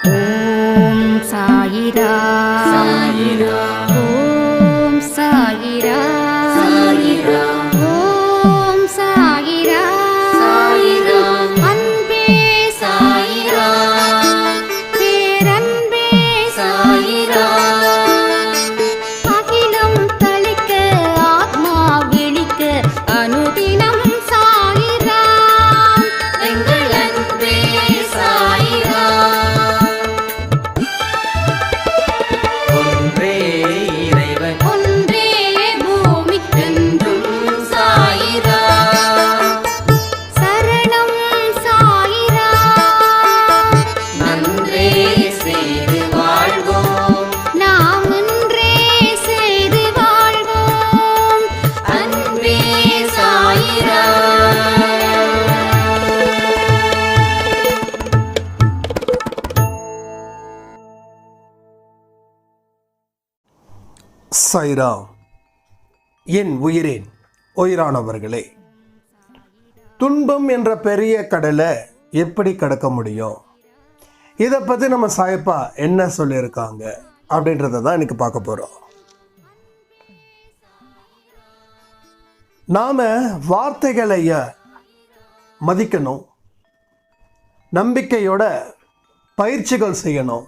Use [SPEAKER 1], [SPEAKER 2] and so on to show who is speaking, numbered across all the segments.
[SPEAKER 1] ஓம் சாயிரா
[SPEAKER 2] சாயிரா
[SPEAKER 1] ஓம் சாயிரா
[SPEAKER 2] சாயிரா
[SPEAKER 1] ஓம் சாயிரா
[SPEAKER 2] சாயிரா
[SPEAKER 1] அன்பே
[SPEAKER 2] சாயிரா
[SPEAKER 1] பேரன்பே
[SPEAKER 2] சாயிரா
[SPEAKER 1] அகிலம் தளிக்க ஆத்மா விழிக்க அனுதினம் சாயிரா
[SPEAKER 2] எங்கள் அன்பே சாயிரா ஒன்றே இறைவன்
[SPEAKER 1] ஒன்றே பூமிக்கென்றும்
[SPEAKER 2] சாயிரா
[SPEAKER 1] சரணம் சாயிரா
[SPEAKER 2] நன்றே செய்து வாழ்வோம்
[SPEAKER 1] நாம் ஒன்றே செய்து வாழ்வோம்
[SPEAKER 2] அன்பே சாயிரா
[SPEAKER 3] சாய்ரா. என் உயிரின் உயிரானவர்களே, துன்பம் என்ற பெரிய கடலை எப்படி கடக்க முடியும், இதை பற்றி நம்ம சாயப்பா என்ன சொல்லியிருக்காங்க அப்படின்றத தான் இன்னைக்கு பார்க்க போகிறோம். நாம் வார்த்தைகளைய மதிக்கணும், நம்பிக்கையோட பயிற்சிகள் செய்யணும்.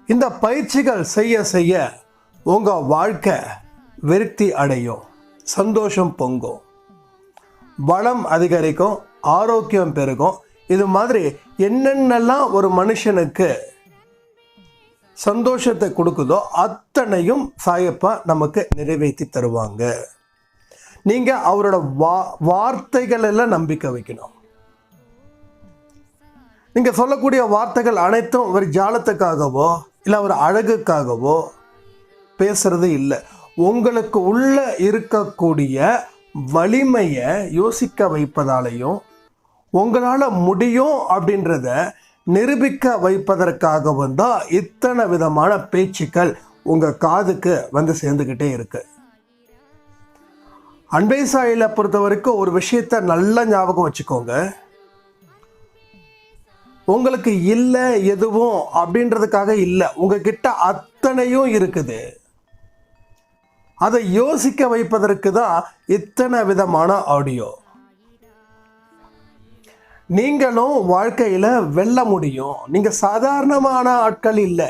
[SPEAKER 3] இந்த பயிற்சிகள் செய்ய செய்ய உங்கள் வாழ்க்கை விருத்தி அடையும், சந்தோஷம் பொங்கும், பலம் அதிகரிக்கும், ஆரோக்கியம் பெருகும். இது மாதிரி என்னென்னலாம் ஒரு மனுஷனுக்கு சந்தோஷத்தை கொடுக்குதோ அத்தனையும் சாயப்பா நமக்கு நிறைவேற்றி தருவாங்க. நீங்கள் அவரோட வார்த்தைகளெல்லாம் நம்பிக்கை வைக்கணும். நீங்கள் சொல்லக்கூடிய வார்த்தைகள் அனைத்தும் ஒரு ஜாலத்துக்காகவோ இல்லை ஒரு அழகுக்காகவோ பேசுறது இல்லை. உங்களுக்கு உள்ள இருக்கக்கூடிய வலிமையை யோசிக்க வைப்பதாலையும் உங்களால் முடியும் அப்படின்றத நிரூபிக்க வைப்பதற்காகவும் தான் இத்தனை விதமான பேச்சுக்கள் உங்கள் காதுக்கு வந்து சேர்ந்துக்கிட்டே இருக்கு. அன்பே சாயில பொறுத்த வரைக்கும் ஒரு விஷயத்த நல்லா ஞாபகம் வச்சுக்கோங்க. உங்களுக்கு இல்லை எதுவும் அப்படின்றதுக்காக இல்லை, உங்ககிட்ட அத்தனையும் இருக்குது. அதை யோசிக்க வைப்பதற்கு தான் இத்தனை விதமான ஆடியோ. நீங்களும் வாழ்க்கையில் வெல்ல முடியும். நீங்கள் சாதாரணமான ஆட்கள் இல்லை.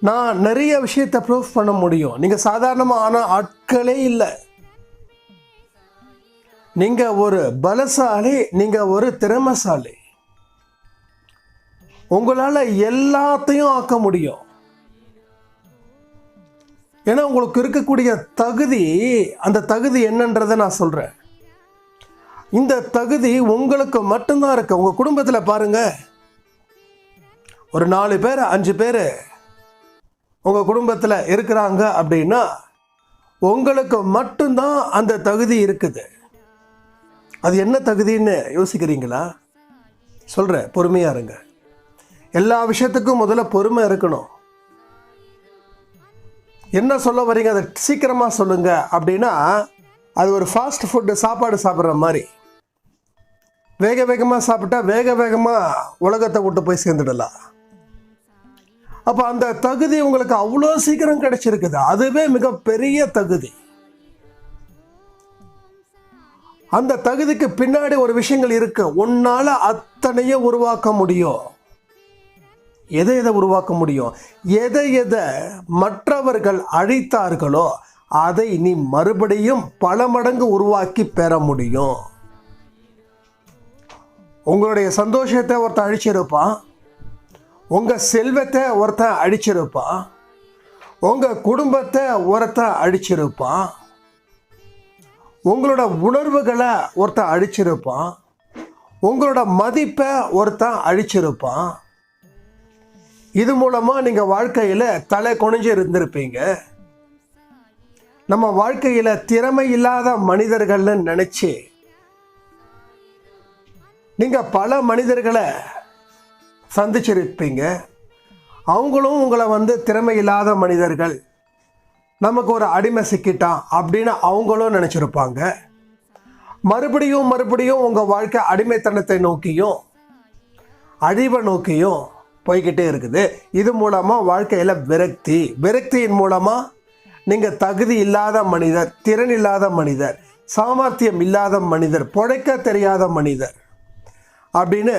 [SPEAKER 3] நான் நிறைய விஷயத்தை ப்ரூஃப் பண்ண முடியும். நீங்கள் சாதாரணமான ஆட்களே இல்லை. நீங்கள் ஒரு பலசாலி, நீங்கள் ஒரு திறமைசாலி. உங்களால் எல்லாத்தையும் ஆக்க முடியும். ஏன்னா உங்களுக்கு இருக்கக்கூடிய தகுதி, அந்த தகுதி என்னன்றதை நான் சொல்கிறேன். இந்த தகுதி உங்களுக்கு மட்டும்தான் இருக்கு. உங்கள் குடும்பத்தில் பாருங்க, ஒரு 4 பேர் 5 பேர் உங்கள் குடும்பத்தில் இருக்கிறாங்க அப்படின்னா உங்களுக்கு மட்டும்தான் அந்த தகுதி இருக்குது. அது என்ன தகுதின்னு யோசிக்கிறீங்களா? சொல்கிறேன், பொறுமையாக இருங்க. எல்லா விஷயத்துக்கும் முதல்ல பொறுமை இருக்கணும். என்ன சொல்ல வரீங்க, அதை சீக்கிரமாக சொல்லுங்க அப்படின்னா அது ஒரு ஃபாஸ்ட் ஃபுட்டு, சாப்பாடு சாப்பிட்ற மாதிரி. வேக வேகமாக சாப்பிட்டா வேக வேகமாக உலகத்தை விட்டு போய் சேர்ந்துடலாம். அப்போ அந்த தகுதி உங்களுக்கு அவ்வளோ சீக்கிரம் கிடைச்சிருக்குது. அதுவே மிகப்பெரிய தகுதி. அந்த தகுதிக்கு பின்னாடி ஒரு விஷயங்கள் இருக்கு. உன்னால அத்தனையும் உருவாக்க முடியும். எதை உருவாக்க முடியும்? எதை மற்றவர்கள் அழித்தார்களோ அதை நீ மறுபடியும் பல மடங்கு உருவாக்கி பெற முடியும். உங்களுடைய சந்தோஷத்தை ஒருத்தன் அழிச்சிருப்பான், உங்கள் செல்வத்தை ஒருத்தன் அழிச்சிருப்பான், உங்கள் குடும்பத்தை ஒருத்தன் அழிச்சிருப்பான், உங்களோட உணர்வுகளை ஒருத்தன் அழிச்சிருப்பான், உங்களோட மதிப்பை ஒருத்தன் அழிச்சிருப்பான். இது மூலமாக நீங்கள் வாழ்க்கையில் தலை குனிஞ்சு இருந்திருப்பீங்க. நம்ம வாழ்க்கையில் திறமை இல்லாத மனிதர்கள்னு நினச்சி நீங்கள் பல மனிதர்களை சந்திச்சிருப்பீங்க. அவங்களும் உங்களை திறமை இல்லாத மனிதர்கள், நமக்கு ஒரு அடிமை சிக்கிட்டான் அப்படின்னு அவங்களும் நினச்சிருப்பாங்க. மறுபடியும் உங்கள் வாழ்க்கை அடிமைத்தனத்தை நோக்கியும் அழிவை நோக்கியும் போய்கிட்டே இருக்குது. இது மூலமாக வாழ்க்கையில் விரக்தியின் மூலமாக நீங்கள் தகுதி இல்லாத மனிதர், திறன் இல்லாத மனிதர், சாமர்த்தியம் இல்லாத மனிதர், பொழைக்க தெரியாத மனிதர் அப்படின்னு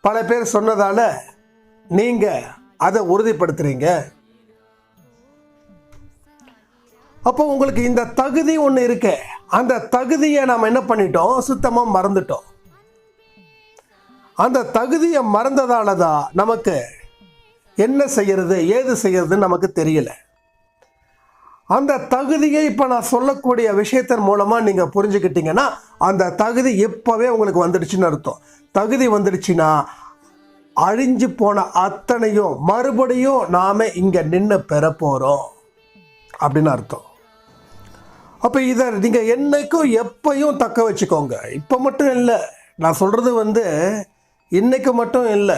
[SPEAKER 3] பல பேர் சொன்னதால் நீங்கள் அதை உறுதிப்படுத்துகிறீங்க. அப்போ உங்களுக்கு இந்த தகுதி ஒன்று இருக்கு. அந்த தகுதியை நாம் என்ன பண்ணிட்டோம்? சுத்தமாக மறந்துட்டோம். அந்த தகுதியை மறந்ததால தான் நமக்கு என்ன செய்யறது ஏது செய்யறதுன்னு நமக்கு தெரியல. அந்த தகுதியை இப்போ நான் சொல்லக்கூடிய விஷயத்தின் மூலமாக நீங்கள் புரிஞ்சுக்கிட்டீங்கன்னா அந்த தகுதி இப்போவே உங்களுக்கு வந்துடுச்சுன்னு அர்த்தம். தகுதி வந்துடுச்சுன்னா அழிஞ்சு போன அத்தனையும் மறுபடியும் நாம் இங்கே நின்று பெற போகிறோம் அப்படின்னு அர்த்தம். அப்போ இதை நீங்கள் என்னைக்கும் எப்பையும் தக்க வச்சுக்கோங்க. இப்போ மட்டும் இல்லை, நான் சொல்கிறது இன்னைக்கு மட்டும் இல்லை,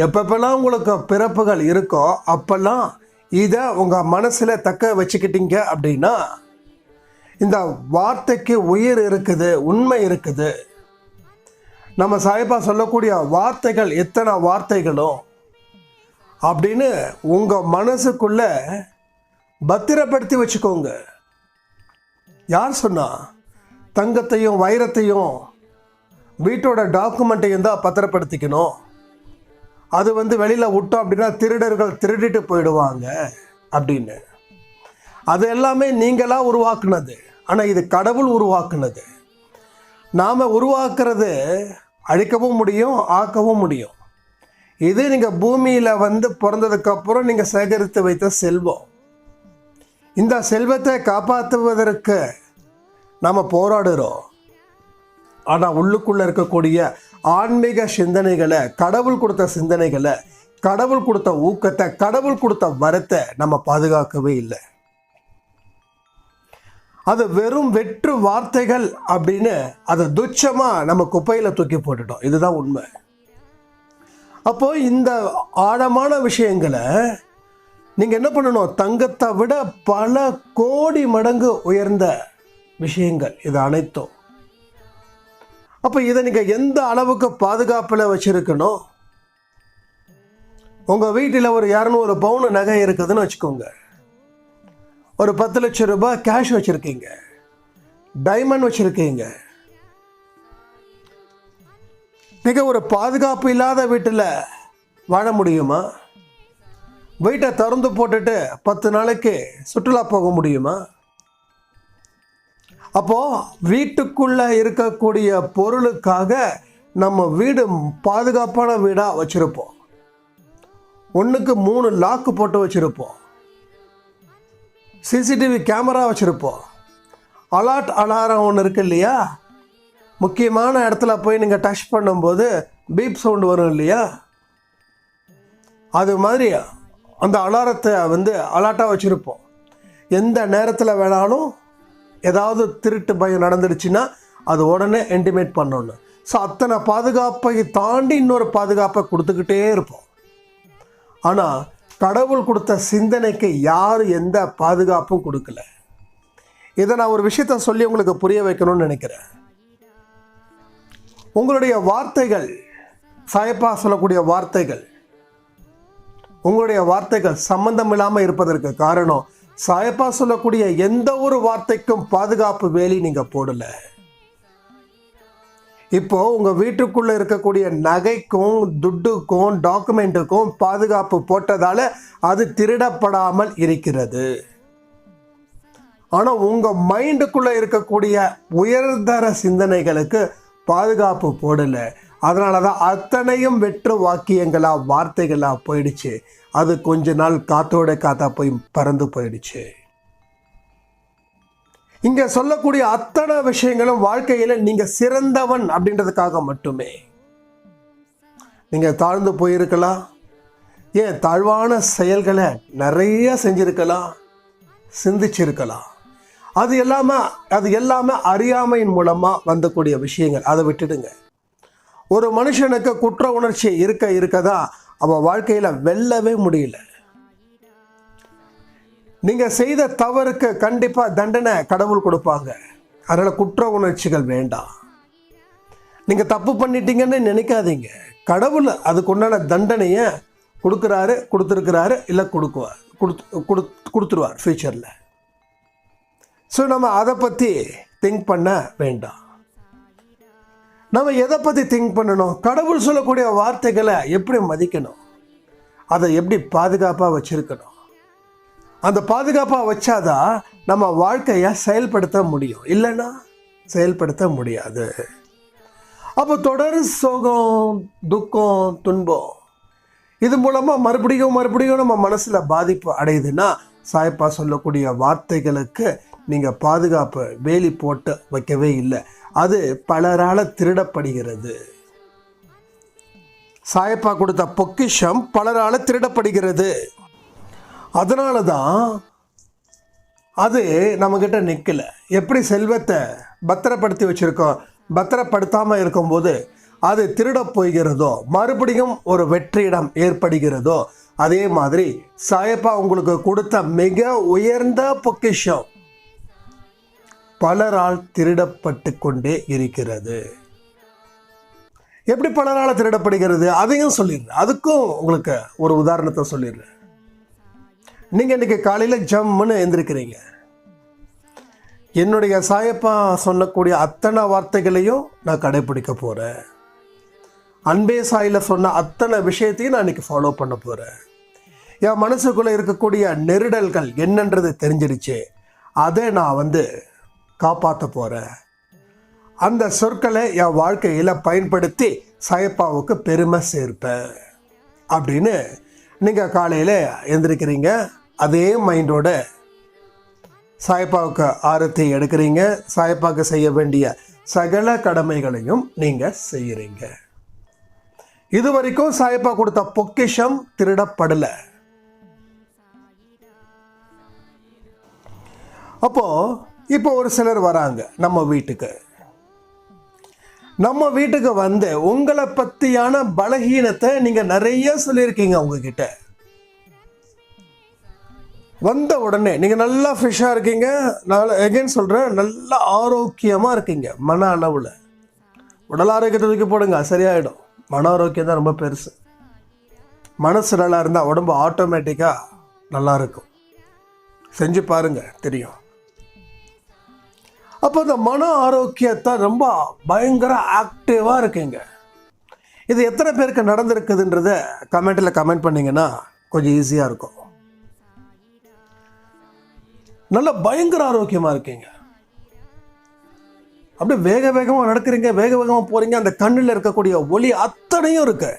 [SPEAKER 3] எப்பப்பெல்லாம் உங்களுக்கு பிறப்புகள் இருக்கோ அப்போல்லாம் இதை உங்கள் மனசில் தக்க வச்சுக்கிட்டீங்க அப்படின்னா இந்த வார்த்தைக்கு உயிர் இருக்குது, உண்மை இருக்குது. நம்ம சாயப்பா சொல்லக்கூடிய வார்த்தைகள் எத்தனை வார்த்தைகளும் அப்படின்னு உங்கள் மனசுக்குள்ளே பத்திரப்படுத்தி வச்சுக்கோங்க. யார் சொன்னா? தங்கத்தையும் வைரத்தையும் வீட்டோட டாக்குமெண்ட்டையும் தான் பத்திரப்படுத்திக்கணும். அது வெளியில் விட்டோம் அப்படின்னா திருடர்கள் திருடிட்டு போயிடுவாங்க அப்படின்னு. அது எல்லாமே நீங்களாக உருவாக்குனது. ஆனால் இது கடவுள் உருவாக்குனது. நாம் உருவாக்குறது அழிக்கவும் முடியும், ஆக்கவும் முடியும். இது நீங்கள் பூமியில் பிறந்ததுக்கப்புறம் நீங்கள் சேகரித்து வைத்த செல்வம். இந்த செல்வத்தை காப்பாற்றுவதற்கு நாம் போராடுறோம். ஆனால் உள்ளுக்குள்ளே இருக்கக்கூடிய ஆன்மீக சிந்தனைகளை, கடவுள் கொடுத்த சிந்தனைகளை, கடவுள் கொடுத்த ஊக்கத்தை, கடவுள் கொடுத்த வரத்தை நம்ம பாதுகாக்கவே இல்லை. அது வெறும் வெற்று வார்த்தைகள் அப்படின்னு அதை துச்சமாக நம்ம குப்பையில் தூக்கி போட்டுட்டோம். இதுதான் உண்மை. அப்போ இந்த ஆழமான விஷயங்களை நீங்கள் என்ன பண்ணணும்? தங்கத்தை விட பல கோடி மடங்கு உயர்ந்த விஷயங்கள் இது அனைத்தும். அப்போ இதை நீங்கள் எந்த அளவுக்கு பாதுகாப்பில் வச்சுருக்கணும்? உங்கள் வீட்டில் ஒரு 200 பவுன் நகை இருக்குதுன்னு வச்சுக்கோங்க. ஒரு 10 லட்சம் ரூபாய் கேஷ் வச்சுருக்கீங்க, டைமண்ட் வச்சுருக்கீங்க. நீங்கள் ஒரு பாதுகாப்பு இல்லாத வீட்டில் வாழ முடியுமா? வீட்டை திறந்து போட்டுட்டு 10 நாளைக்கு சுற்றுலா போக முடியுமா? அப்போது வீட்டுக்குள்ளே இருக்கக்கூடிய பொருளுக்காக நம்ம வீடு பாதுகாப்பான வீடாக வச்சுருப்போம். 1க்கு 3 லாக்கு போட்டு வச்சுருப்போம். சிசிடிவி கேமரா வச்சுருப்போம். அலாரம் ஒன்று இருக்கு இல்லையா? முக்கியமான இடத்துல போய் நீங்கள் டச் பண்ணும்போது பீப் சவுண்டு வரும் இல்லையா? அது மாதிரி அந்த அலாரத்தை அலாட்டாக வச்சுருப்போம். எந்த நேரத்தில் வேணாலும் ஏதாவது திருட்டு பயம் நடந்துடுச்சுன்னா அது உடனே இன்டிமேட் பண்ணணும். ஸோ அத்தனை பாதுகாப்பை தாண்டி இன்னொரு பாதுகாப்பை கொடுத்துக்கிட்டே இருப்போம். ஆனால் கடவுள் கொடுத்த சிந்தனைக்கு யாரும் எந்த பாதுகாப்பும் கொடுக்கல. இதை நான் ஒரு விஷயத்த சொல்லி உங்களுக்கு புரிய வைக்கணும்னு நினைக்கிறேன். உங்களுடைய வார்த்தைகள், சாயப்பா சொல்லக்கூடிய வார்த்தைகள், உங்களுடைய வார்த்தைகள் சம்பந்தம் இல்லாமல் இருப்பதற்கு காரணம் சாயப்பா சொல்லக்கூடிய எந்த ஒரு வார்த்தைக்கும் பாதுகாப்பு வேலி நீங்கள் போடல. இப்போ உங்கள் வீட்டுக்குள்ளே இருக்கக்கூடிய நகைக்கும் துட்டுக்கும் டாக்குமெண்ட்டுக்கும் பாதுகாப்பு போட்டதால் அது திருடப்படாமல் இருக்கிறது. ஆனால் உங்கள் மைண்டுக்குள்ளே இருக்கக்கூடிய உயர்தர சிந்தனைகளுக்கு பாதுகாப்பு போடலை. அதனால தான் அத்தனையும் வெற்று வாக்கியங்களாக வார்த்தைகளாக போயிடுச்சு. அது கொஞ்ச நாள் காத்தோட காத்தா போய் பறந்து போயிடுச்சு. இங்கே சொல்லக்கூடிய அத்தனை விஷயங்களும் வாழ்க்கையில் நீங்கள் சிறந்தவன் அப்படின்றதுக்காக மட்டுமே. நீங்கள் தாழ்ந்து போயிருக்கலாம், ஏன் தாழ்வான செயல்களை நிறைய செஞ்சிருக்கலாம், சிந்திச்சிருக்கலாம். அது எல்லாமே அறியாமையின் மூலமாக வந்தக்கூடிய விஷயங்கள். அதை விட்டுடுங்க. ஒரு மனுஷனுக்கு குற்ற உணர்ச்சி இருக்கதான் அவன் வாழ்க்கையில் வெல்லவே முடியல. நீங்கள் செய்த தவறுக்கு கண்டிப்பாக தண்டனை கடவுள் கொடுப்பாங்க. அதனால் குற்ற உணர்ச்சிகள் வேண்டாம். நீங்கள் தப்பு பண்ணிட்டீங்கன்னு நினைக்காதீங்க. கடவுள் அதுக்கு உண்டான தண்டனையை கொடுத்துருக்கிறாரு, இல்லை கொடுத்துருவார் ஃப்யூச்சரில். ஸோ நம்ம அதை பற்றி திங்க் பண்ண வேண்டாம். நம்ம எதை பற்றி திங்க் பண்ணணும்? கடவுள் சொல்லக்கூடிய வார்த்தைகளை எப்படி மதிக்கணும், அதை எப்படி பாதுகாப்பாக வச்சுருக்கணும். அந்த பாதுகாப்பாக வச்சாதான் நம்ம வாழ்க்கையை செயல்படுத்த முடியும், இல்லைன்னா செயல்படுத்த முடியாது. அப்போ தொடர் சோகம், துக்கம், துன்பம் இது மூலமாக மறுபடியும் நம்ம மனசில் பாதிப்பு அடையுதுன்னா சாயப்பா சொல்லக்கூடிய வார்த்தைகளுக்கு நீங்கள் பாதுகாப்பு வேலி போட்டு வைக்கவே இல்லை. அது பலரால் திருடப்படுகிறது. சாயப்பா கொடுத்த பொக்கிஷம் பலரால் திருடப்படுகிறது. அதனால தான் அது நம்மக்கிட்ட நிற்கலை. எப்படி செல்வத்தை பத்திரப்படுத்தி வச்சுருக்கோம், பத்திரப்படுத்தாமல் இருக்கும்போது அது திருட போகிறதோ, மறுபடியும் ஒரு வெற்றிடம் ஏற்படுகிறதோ, அதே மாதிரி சாயப்பா உங்களுக்கு கொடுத்த மிக உயர்ந்த பொக்கிஷம் பலரால் திருடப்பட்டு கொண்டே இருக்கிறது. எப்படி பலரால் திருடப்படுகிறது அதையும் சொல்லிடுறேன். அதுக்கும் உங்களுக்கு ஒரு உதாரணத்தை சொல்லிடுறேன். நீங்கள் இன்றைக்கி காலையில் ஜம்முன்னு எழுந்திருக்கிறீங்க. என்னுடைய சாயப்பா சொல்லக்கூடிய அத்தனை வார்த்தைகளையும் நான் கடைப்பிடிக்க போகிறேன். அன்பே சாயில் சொன்ன அத்தனை விஷயத்தையும் நான் இன்றைக்கி ஃபாலோ பண்ண போகிறேன். என் மனசுக்குள்ளே இருக்கக்கூடிய நெருடல்கள் என்னன்றது தெரிஞ்சிடுச்சு, அதை நான் காப்பாற்ற போகிறேன். அந்த சொற்களை என் வாழ்க்கையில் பயன்படுத்தி சாயப்பாவுக்கு பெருமை சேர்ப்பேன் அப்படின்னு நீங்கள் காலையில் எழுந்திருக்கிறீங்க. அதே மைண்டோட சாயப்பாவுக்கு ஆரத்தி எடுக்கிறீங்க. சாயப்பாவுக்கு செய்ய வேண்டிய சகல கடமைகளையும் நீங்கள் செய்கிறீங்க. இது வரைக்கும் சாயப்பா கொடுத்த பொக்கிஷம் திருடப்படலை. இப்போ ஒரு சிலர் வராங்க நம்ம வீட்டுக்கு உங்களை பற்றியான பலகீனத்தை நீங்கள் நிறைய சொல்லியிருக்கீங்க. உங்ககிட்ட வந்த உடனே நீங்கள் நல்லா ஃப்ரெஷ்ஷாக இருக்கீங்க. நான் எகைன் சொல்கிறேன், நல்லா ஆரோக்கியமாக இருக்கீங்க. மன அளவில் உடல் ஆரோக்கியத்தை தூக்கி போடுங்க, சரியாயிடும். மன ஆரோக்கியம் தான் ரொம்ப பெருசு. மனசு நல்லா இருந்தால் உடம்பு ஆட்டோமேட்டிக்காக நல்லா இருக்கும். செஞ்சு பாருங்கள், தெரியும். அப்போ இந்த மன ஆரோக்கியத்தை ரொம்ப பயங்கர ஆக்டிவாக இருக்கீங்க. இது எத்தனை பேருக்கு நடந்திருக்குதுன்றத கமெண்ட் பண்ணிங்கன்னா கொஞ்சம் ஈஸியாக இருக்கும். நல்ல பயங்கர ஆரோக்கியமாக இருக்கீங்க. அப்படியே வேகமாக நடக்கிறீங்க, வேகமாக போகிறீங்க. அந்த கண்ணில் இருக்கக்கூடிய ஒளி அத்தனையும் இருக்கு.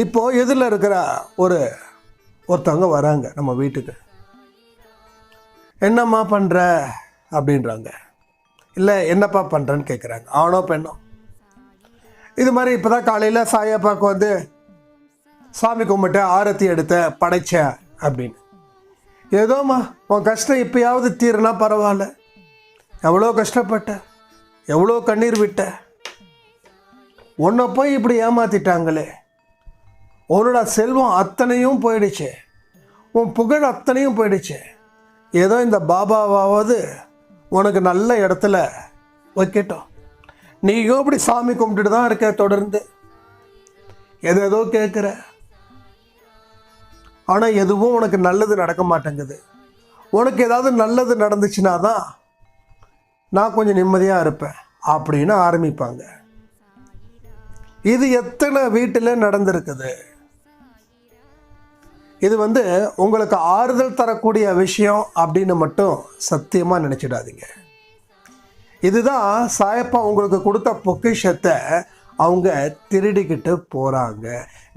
[SPEAKER 3] இப்போது எதிரில் இருக்கிற ஒருத்தவங்க வராங்க நம்ம வீட்டுக்கு. என்னம்மா பண்ணுற அப்படின்றாங்க. இல்லை என்னப்பா பண்ணுறேன்னு கேட்குறாங்க. ஆணோ பெண்ணோ. இது மாதிரி இப்போ தான் காலையில் சாயப்பாவுக்கு சாமி கும்பிட்டு ஆரத்தி எடுத்த படைச்சேன் அப்படின்னு. ஏதோம்மா உன் கஷ்டம் இப்போயாவது தீருனா பரவாயில்ல. எவ்வளோ கஷ்டப்பட்ட, எவ்வளோ கண்ணீர் விட்ட, உன்னை போய் இப்படி ஏமாற்றிட்டாங்களே. உன்னோட செல்வம் அத்தனையும் போயிடுச்சு, உன் புகழ் அத்தனையும் போயிடுச்சு. ஏதோ இந்த பாபாவாவது உனக்கு நல்ல இடத்துல வைக்கட்டும். நீயும் இப்படி சாமி கும்பிட்டுட்டு தான் இருக்க, தொடர்ந்து ஏதோ கேட்குற, ஆனால் எதுவும் உனக்கு நல்லது நடக்க மாட்டேங்குது. உனக்கு ஏதாவது நல்லது நடந்துச்சுன்னா தான் நான் கொஞ்சம் நிம்மதியாக இருப்பேன் அப்படின்னு ஆரம்பிப்பாங்க. இது எத்தனை வீட்டில் நடந்திருக்குது. இது உங்களுக்கு ஆறுதல் தரக்கூடிய விஷயம் அப்படின்னு மட்டும் சத்தியமாக நினச்சிடாதீங்க. இதுதான் சாயப்பா உங்களுக்கு கொடுத்த பொக்கிஷத்தை அவங்க திருடிக்கிட்டு போகிறாங்க.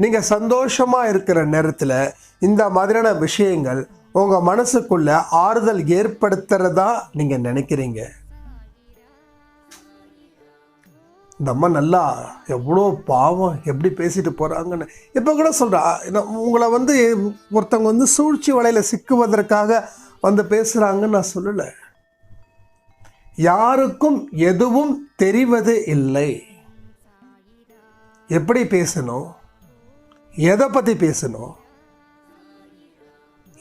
[SPEAKER 3] நீங்கள் சந்தோஷமாக இருக்கிற நேரத்தில் இந்த மாதிரியான விஷயங்கள் உங்கள் மனசுக்குள்ள ஆறுதல் ஏற்படுத்துகிறதா நீங்கள் நினைக்கிறீங்க. இந்த அம்மா நல்லா எவ்வளோ பாவம், எப்படி பேசிட்டு போகிறாங்கன்னு இப்போ கூட சொல்கிறா. உங்களை ஒருத்தவங்க சூழ்ச்சி வலையில் சிக்குவதற்காக பேசுகிறாங்கன்னு நான் சொல்லலை. யாருக்கும் எதுவும் தெரிவது இல்லை. எப்படி பேசணும், எதை பற்றி பேசணும்,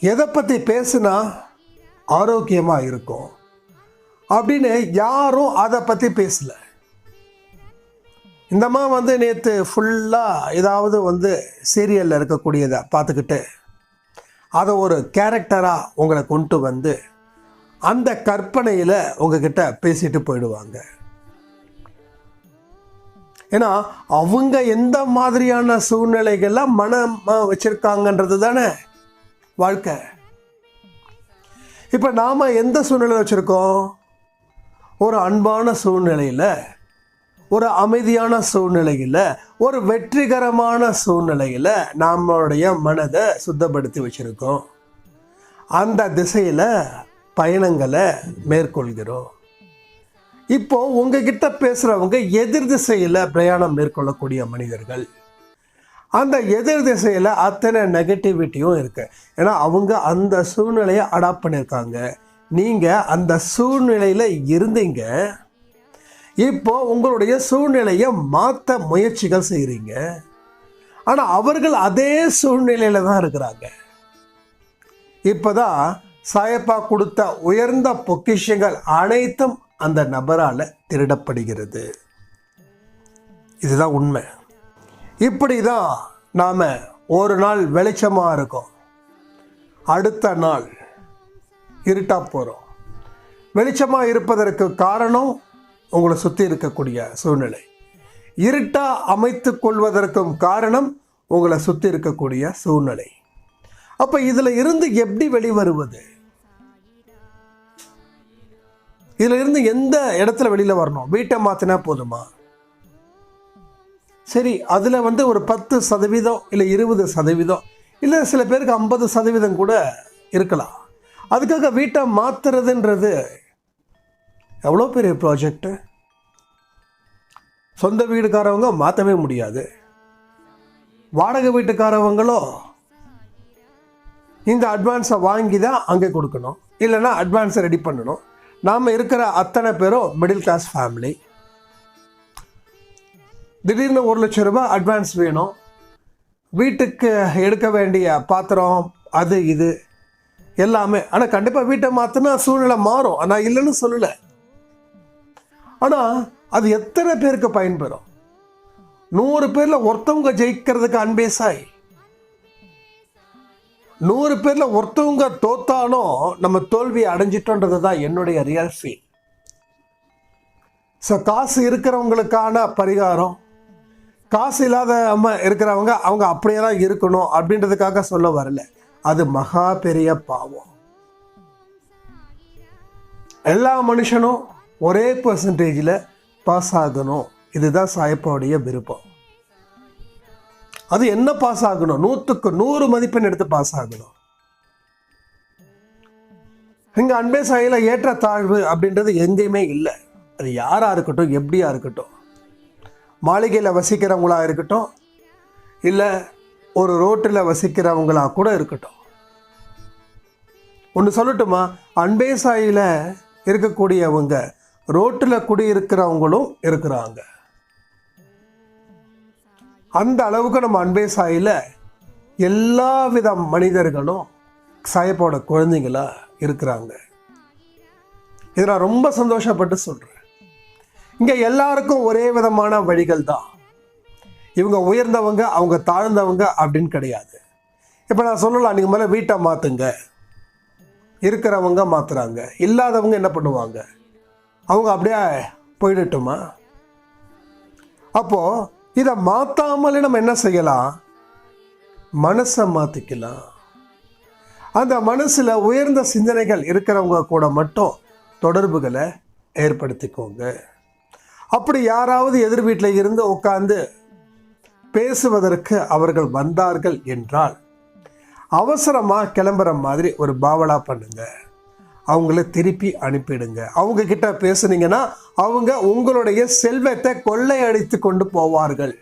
[SPEAKER 3] எதை பற்றி பேசுனா ஆரோக்கியமாக இருக்கும் அப்படின்னு யாரும் அதை பற்றி பேசலை. இந்த அம்மா வந்து நேற்று ஃபுல்லாக ஏதாவது வந்து சீரியலில் இருக்கக்கூடியதை பார்த்துக்கிட்டு அதை ஒரு கேரக்டராக உங்களை கொண்டு வந்து அந்த கற்பனையில் உங்ககிட்ட பேசிட்டு போயிடுவாங்க. ஏன்னா அவங்க எந்த மாதிரியான சூழ்நிலைகள்லாம் மனமாக வச்சுருக்காங்கன்றது தானே வாழ்க்கை. இப்போ நாம் எந்த சூழ்நிலை வச்சுருக்கோம்? ஒரு அன்பான சூழ்நிலையில், ஒரு அமைதியான சூழ்நிலையில், ஒரு வெற்றிகரமான சூழ்நிலையில் நம்மளுடைய மனதை சுத்தப்படுத்தி வச்சுருக்கோம். அந்த திசையில் பயணங்களை மேற்கொள்கிறோம். இப்போ உங்ககிட்ட பேசுகிறவங்க எதிர் திசையில் பிரயாணம் மேற்கொள்ளக்கூடிய மனிதர்கள். அந்த எதிர் திசையில் அத்தனை நெகட்டிவிட்டியும் இருக்குது. ஏன்னா அவங்க அந்த சூழ்நிலையை அடாப்ட் பண்ணியிருக்காங்க. நீங்கள் அந்த சூழ்நிலையில் இருந்தீங்க. இப்போ உங்களுடைய சூழ்நிலையை மாற்ற முயற்சிகள் செய்கிறீங்க. ஆனால் அவர்கள் அதே சூழ்நிலையில் தான் இருக்கிறாங்க. இப்போ தான் சாயப்பா கொடுத்த உயர்ந்த பொக்கிஷங்கள் அனைத்தும் அந்த நபரால் திருடப்படுகிறது. இதுதான் உண்மை. இப்படி தான் நாம் ஒரு நாள் வெளிச்சமாக இருக்கோம், அடுத்த நாள் இருட்டாக போகிறோம். வெளிச்சமாக இருப்பதற்கு காரணம் உங்களை சுற்றி இருக்கக்கூடிய சூழ்நிலை. இருட்டாக அமைத்து கொள்வதற்கும் காரணம் உங்களை சுற்றி இருக்கக்கூடிய சூழ்நிலை. அப்போ இதில் இருந்து எப்படி வெளிவருவது? இதில் இருந்து எந்த இடத்துல வெளியில் வரணும்? வீட்டை மாற்றினா போதுமா? சரி, அதில் வந்து ஒரு 10% இல்லை 20% இல்லை சில பேருக்கு 50% கூட இருக்கலாம். அதுக்காக வீட்டை மாற்றுறதுன்றது எவ்வளோ பெரிய ப்ராஜெக்டு. சொந்த வீடுக்காரவங்க மாற்றவே முடியாது. வாடகை வீட்டுக்காரவங்களோ இந்த அட்வான்ஸை வாங்கி தான் அங்கே கொடுக்கணும், இல்லைன்னா அட்வான்ஸை ரெடி பண்ணணும். நாம் இருக்கிற அத்தனை பேரும் மிடில் கிளாஸ் ஃபேமிலி. திடீர்னு 1 லட்சம் ரூபாய் அட்வான்ஸ் வேணும். வீட்டுக்கு எடுக்க வேண்டிய பாத்திரம் அது இது எல்லாமே. ஆனால் கண்டிப்பாக வீட்டை மாற்றினா சூழ்நிலை மாறும். ஆனால் இல்லைன்னு சொல்லலை. ஆனால் அது எத்தனை பேருக்கு பயன்பெறும்? 100 பேரில் ஒருத்தவங்க ஜெயிக்கிறதுக்கு அன்பே சாய். 100 பேரில் ஒருத்தவங்க தோத்தாலும் நம்ம தோல்வியை அடைஞ்சிட்டோன்றது தான் என்னுடைய ரியல் ஃபீல். ஸோ காசு இருக்கிறவங்களுக்கான பரிகாரம், காசு இல்லாத இருக்கிறவங்க அவங்க அப்படியே தான் இருக்கணும் அப்படின்றதுக்காக சொல்ல வரல. அது மகா பெரிய பாவம். எல்லா மனுஷனும் ஒரே பெர்சன்டேஜில் பாஸ் ஆகணும். இதுதான் சாயப்பாவுடைய விருப்பம். அது என்ன பாஸ் ஆகணும்? 100க்கு 100 மதிப்பெண் எடுத்து பாஸ் ஆகணும். இங்கே அன்பே சாயில் ஏற்ற தாழ்வு அப்படின்றது எங்கேயுமே இல்லை. அது யாராக இருக்கட்டும், எப்படியா இருக்கட்டும், மாளிகையில் வசிக்கிறவங்களா இருக்கட்டும், இல்லை ஒரு ரோட்டில் வசிக்கிறவங்களா கூட இருக்கட்டும். ஒன்று சொல்லட்டுமா? அன்பே சாயில் இருக்கக்கூடியவங்க ரோட்டில் குடியிருக்கிறவங்களும் இருக்கிறாங்க. அந்த அளவுக்கு நம்ம அன்பே சாயில் எல்லா வித மனிதர்களும் சாயப்போட குழந்தைங்களா இருக்கிறாங்க. இதை நான் ரொம்ப சந்தோஷப்பட்டு சொல்கிறேன். இங்கே எல்லாருக்கும் ஒரே விதமான வழிகள் தான். இவங்க உயர்ந்தவங்க, அவங்க தாழ்ந்தவங்க அப்படின்னு கிடையாது. இப்போ நான் சொல்லலாம், நீங்கள் மேலே வீட்டை மாற்றுங்க. இருக்கிறவங்க மாற்றுறாங்க, இல்லாதவங்க என்ன பண்ணுவாங்க? அவங்க அப்படியே போயிடட்டுமா? அப்போது இதை மாற்றாமலே நம்ம என்ன செய்யலாம்? மனசை மாற்றிக்கலாம். அந்த மனசில் உயர்ந்த சிந்தனைகள் இருக்கிறவங்க கூட மட்டும் தொடர்புகளை ஏற்படுத்திக்கோங்க. அப்படி யாராவது எதிர் வீட்டில் இருந்து உட்கார்ந்து பேசுவதற்கு அவர்கள் வந்தார்கள் என்றால் அவசரமாக கிளம்புற மாதிரி ஒரு பாவலா பண்ணுங்க. அவங்கள திருப்பி அனுப்பிடுங்க. அவங்க கிட்ட பேசுனீங்கன்னா அவங்க உங்களுடைய செல்வத்தை கொள்ளையடித்து கொண்டு போவார்கள்.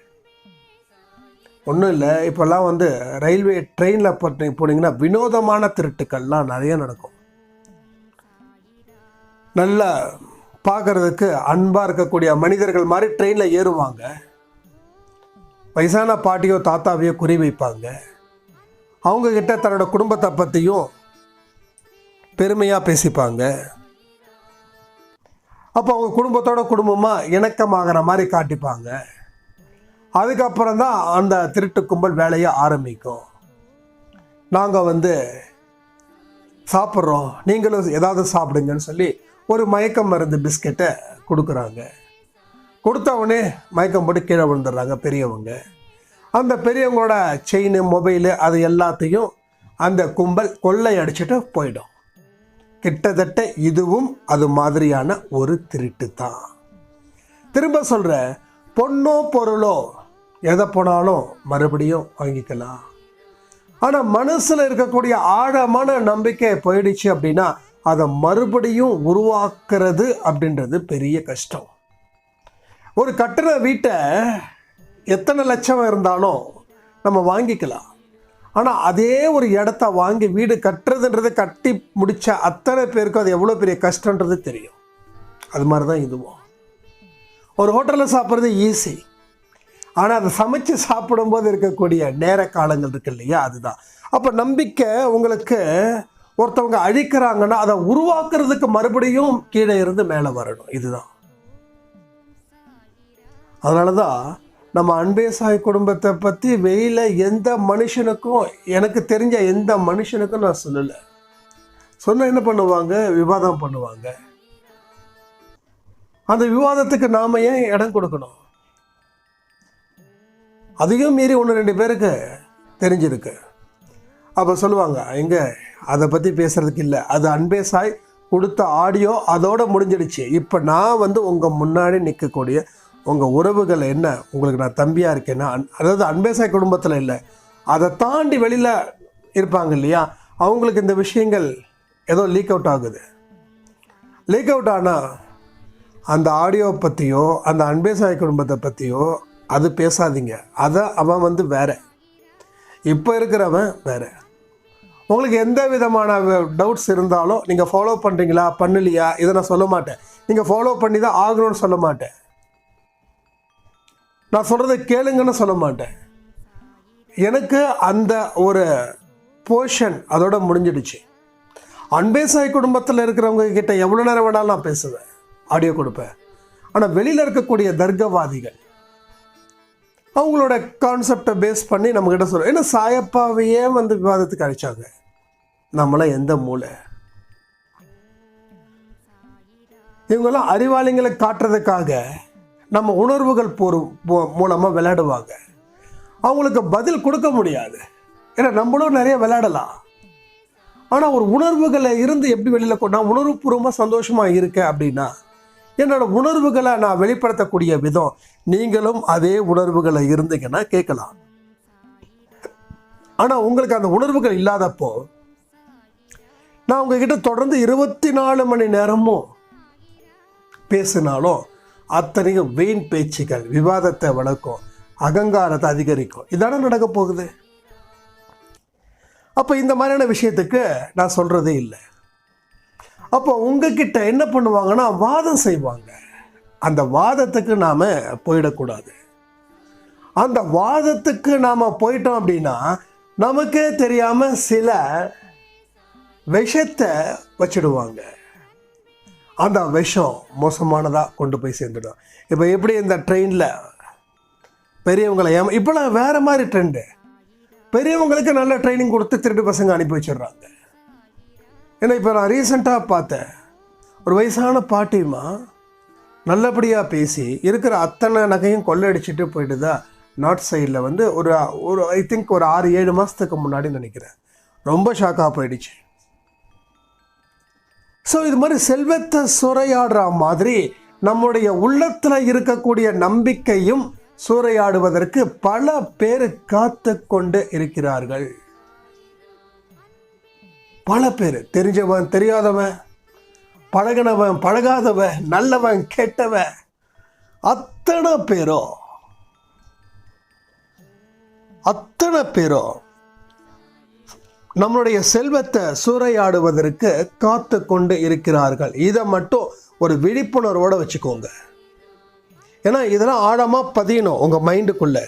[SPEAKER 3] ஒன்றும் இல்லை, இப்போல்லாம் வந்து ரயில்வே ட்ரெயினில் போனீங்கன்னா வினோதமான திருட்டுக்கள்லாம் நிறைய நடக்கும். நல்லா பார்க்குறதுக்கு அன்பாக இருக்கக்கூடிய மனிதர்கள் மாதிரி ட்ரெயினில் ஏறுவாங்க. வயசான பாட்டியோ தாத்தாவையோ குறி வைப்பாங்க. அவங்கக்கிட்ட தன்னோட குடும்பத்தை பற்றியும் பெருமையாக பேசிப்பாங்க. அப்போ அவங்க குடும்பத்தோட குடும்பமாக இணக்கமாகிற மாதிரி காட்டிப்பாங்க. அதுக்கப்புறம் தான் அந்த திருட்டு கும்பல் வேலையை ஆரம்பிக்கும். நாங்கள் சாப்பிட்றோம், நீங்களும் ஏதாவது சாப்பிடுங்கன்னு சொல்லி ஒரு மயக்கம் மருந்து பிஸ்கெட்டை கொடுக்குறாங்க. கொடுத்தவொடனே மயக்கம் போட்டு கீழே விழுந்துடுறாங்க பெரியவங்க. அந்த பெரியவங்களோட செயின், மொபைலு அது எல்லாத்தையும் அந்த கும்பல் கொள்ளை அடிச்சுட்டு போயிடும். கிட்டத்தட்ட இதுவும் அது மாதிரியான ஒரு திருட்டு தான். திரும்ப சொல்கிற, பொண்ணோ பொருளோ எதை போனாலும் மறுபடியும் வாங்கிக்கலாம். ஆனால் மனசில் இருக்கக்கூடிய ஆழமான நம்பிக்கை போயிடுச்சு அப்படின்னா அதை மறுபடியும் உருவாக்குறது அப்படின்றது பெரிய கஷ்டம். ஒரு கட்டின வீட்டை எத்தனை லட்சம் இருந்தாலும் நம்ம வாங்கிக்கலாம். ஆனால் அதே ஒரு இடத்த வாங்கி வீடு கட்டுறதுன்றது கட்டி முடித்த அத்தனை பேருக்கும் அது எவ்வளோ பெரிய கஷ்டன்றது தெரியும். அது மாதிரி தான் இதுவும். ஒரு ஹோட்டலில் சாப்பிட்றது ஈஸி, ஆனால் அதை சமைச்சு சாப்பிடும்போது இருக்கக்கூடிய நேர காலங்கள் இருக்கு இல்லையா, அதுதான். அப்போ நம்பிக்கை உங்களுக்கு ஒருத்தவங்க அழிக்கிறாங்கன்னா அதை உருவாக்குறதுக்கு மறுபடியும் கீழே இருந்து மேலே வரணும். இதுதான். அதனால தான் நம்ம அன்பே சாய் குடும்பத்தை பற்றி வெளியில் எந்த மனுஷனுக்கும், எனக்கு தெரிஞ்ச எந்த மனுஷனுக்கும் நான் சொல்லலை. சொன்ன என்ன பண்ணுவாங்க, விவாதம் பண்ணுவாங்க. அந்த விவாதத்துக்கு நாம் ஏன் இடம் கொடுக்கணும்? அதையும் மீறி 1-2 பேருக்கு தெரிஞ்சிருக்கு. அப்போ சொல்லுவாங்க, எங்கே அதை பற்றி பேசுகிறதுக்கு இல்லை, அது அன்பே சாய் கொடுத்த ஆடியோ அதோடு முடிஞ்சிடுச்சு. இப்போ நான் உங்கள் முன்னாடி நிற்கக்கூடிய உங்கள் உறவுகள் என்ன, உங்களுக்கு நான் தம்பியாக இருக்கேன்னா, அதாவது அன்பே சாய் குடும்பத்தில் இல்லை, அதை தாண்டி வெளியில் இருப்பாங்க இல்லையா, அவங்களுக்கு இந்த விஷயங்கள் ஏதோ லீக் அவுட் ஆகுது. லீக் அவுட் ஆனால் அந்த ஆடியோவை பற்றியோ அந்த அன்பே சாய் குடும்பத்தை பற்றியோ அது பேசாதீங்க. அதை அவன் வேற, இப்போ இருக்கிறவன் வேற. உங்களுக்கு எந்த விதமான டவுட்ஸ் இருந்தாலும் நீங்கள் ஃபாலோ பண்ணுறீங்களா பண்ணலையா இதை நான் சொல்ல மாட்டேன். நீங்கள் ஃபாலோ பண்ணி தான் ஆகணும்னு சொல்ல மாட்டேன். நான் சொல்கிறத கேளுங்கன்னு சொல்ல மாட்டேன். எனக்கு அந்த ஒரு போர்ஷன் அதோட முடிஞ்சிடுச்சு. அன்பே சாய் குடும்பத்தில் இருக்கிறவங்க கிட்ட எவ்வளோ நேரம் வேணாலும் நான் பேசுவேன், ஆடியோ கொடுப்பேன். ஆனால் வெளியில் இருக்கக்கூடிய தர்க்கவாதிகள் அவங்களோட கான்செப்டை பேஸ் பண்ணி நம்மக்கிட்ட சொல்லுவோம். ஏன்னா சாயப்பாவையே விவாதத்துக்கு அழைச்சாங்க. நம்மளாம் எந்த மூளை? இவங்கெல்லாம் அறிவாளிகளை காட்டுறதுக்காக நம்ம உணர்வுகள் மூலமாக விளையாடுவாங்க. அவங்களுக்கு பதில் கொடுக்க முடியாது. ஏன்னா நம்மளும் நிறைய விளையாடலாம். ஆனால் ஒரு உணர்வுகளை இருந்து எப்படி வெளியில் நான் உணர்வுபூர்வமாக சந்தோஷமாக இருக்கேன் அப்படின்னா என்னோட உணர்வுகளை நான் வெளிப்படுத்தக்கூடிய விதம் நீங்களும் அதே உணர்வுகளை இருந்தீங்கன்னா கேட்கலாம். ஆனால் உங்களுக்கு அந்த உணர்வுகள் இல்லாதப்போ நான் உங்ககிட்ட தொடர்ந்து 24 மணி நேரமும் பேசினாலும் அத்தனையும் வீண் பேச்சுகள், விவாதத்தை வளர்க்கும், அகங்காரத்தை அதிகரிக்கும். இதான நடக்க போகுது. அப்போ இந்த மாதிரியான விஷயத்துக்கு நான் சொல்கிறதே இல்லை. அப்போ உங்ககிட்ட என்ன பண்ணுவாங்கன்னா வாதம் செய்வாங்க. அந்த வாதத்துக்கு நாம் போயிடக்கூடாது. அந்த வாதத்துக்கு நாம் போயிட்டோம் அப்படின்னா நமக்கே தெரியாமல் சில விஷத்தை வச்சிடுவாங்க. அந்த விஷம் மோசமானதாக கொண்டு போய் சேர்ந்துடும். இப்போ எப்படி இந்த ட்ரெயினில் பெரியவங்களை இப்போலாம் வேறு மாதிரி ட்ரெண்டு. பெரியவங்களுக்கு நல்ல ட்ரைனிங் கொடுத்து திருட்டு பசங்க அனுப்பி வச்சிடுறாங்க. ஏன்னா இப்போ நான் ரீசெண்டாக பார்த்தேன், ஒரு வயசான பாட்டிமா நல்லபடியாக பேசி இருக்கிற அத்தனை நகையும் கொள்ளையடிச்சிட்டு போயிட்டுதான் நார்த் சைடில் ஒரு ஐ திங்க் ஒரு 6-7 மாதத்துக்கு முன்னாடி நினைக்கிறேன். ரொம்ப ஷாக்காக போயிடுச்சு. ஸோ இது மாதிரி செல்வத்தை சூறையாடுற மாதிரி நம்முடைய உள்ளத்தில் இருக்கக்கூடிய நம்பிக்கையும் சூறையாடுவதற்கு பல பேர் காத்து கொண்டு இருக்கிறார்கள். பல பேர், தெரிஞ்சவன் தெரியாதவன், பழகினவன் பழகாதவன், நல்லவன் கெட்டவன், அத்தனை பேரோ நம்மளுடைய செல்வத்தை சூறையாடுவதற்கு காத்து கொண்டு இருக்கிறார்கள். இதை மட்டும் ஒரு விழிப்புணர்வோடு வச்சுக்கோங்க. ஏன்னா இதெல்லாம் ஆழமாக பதியணும் உங்கள் மைண்டுக்குள்ளே.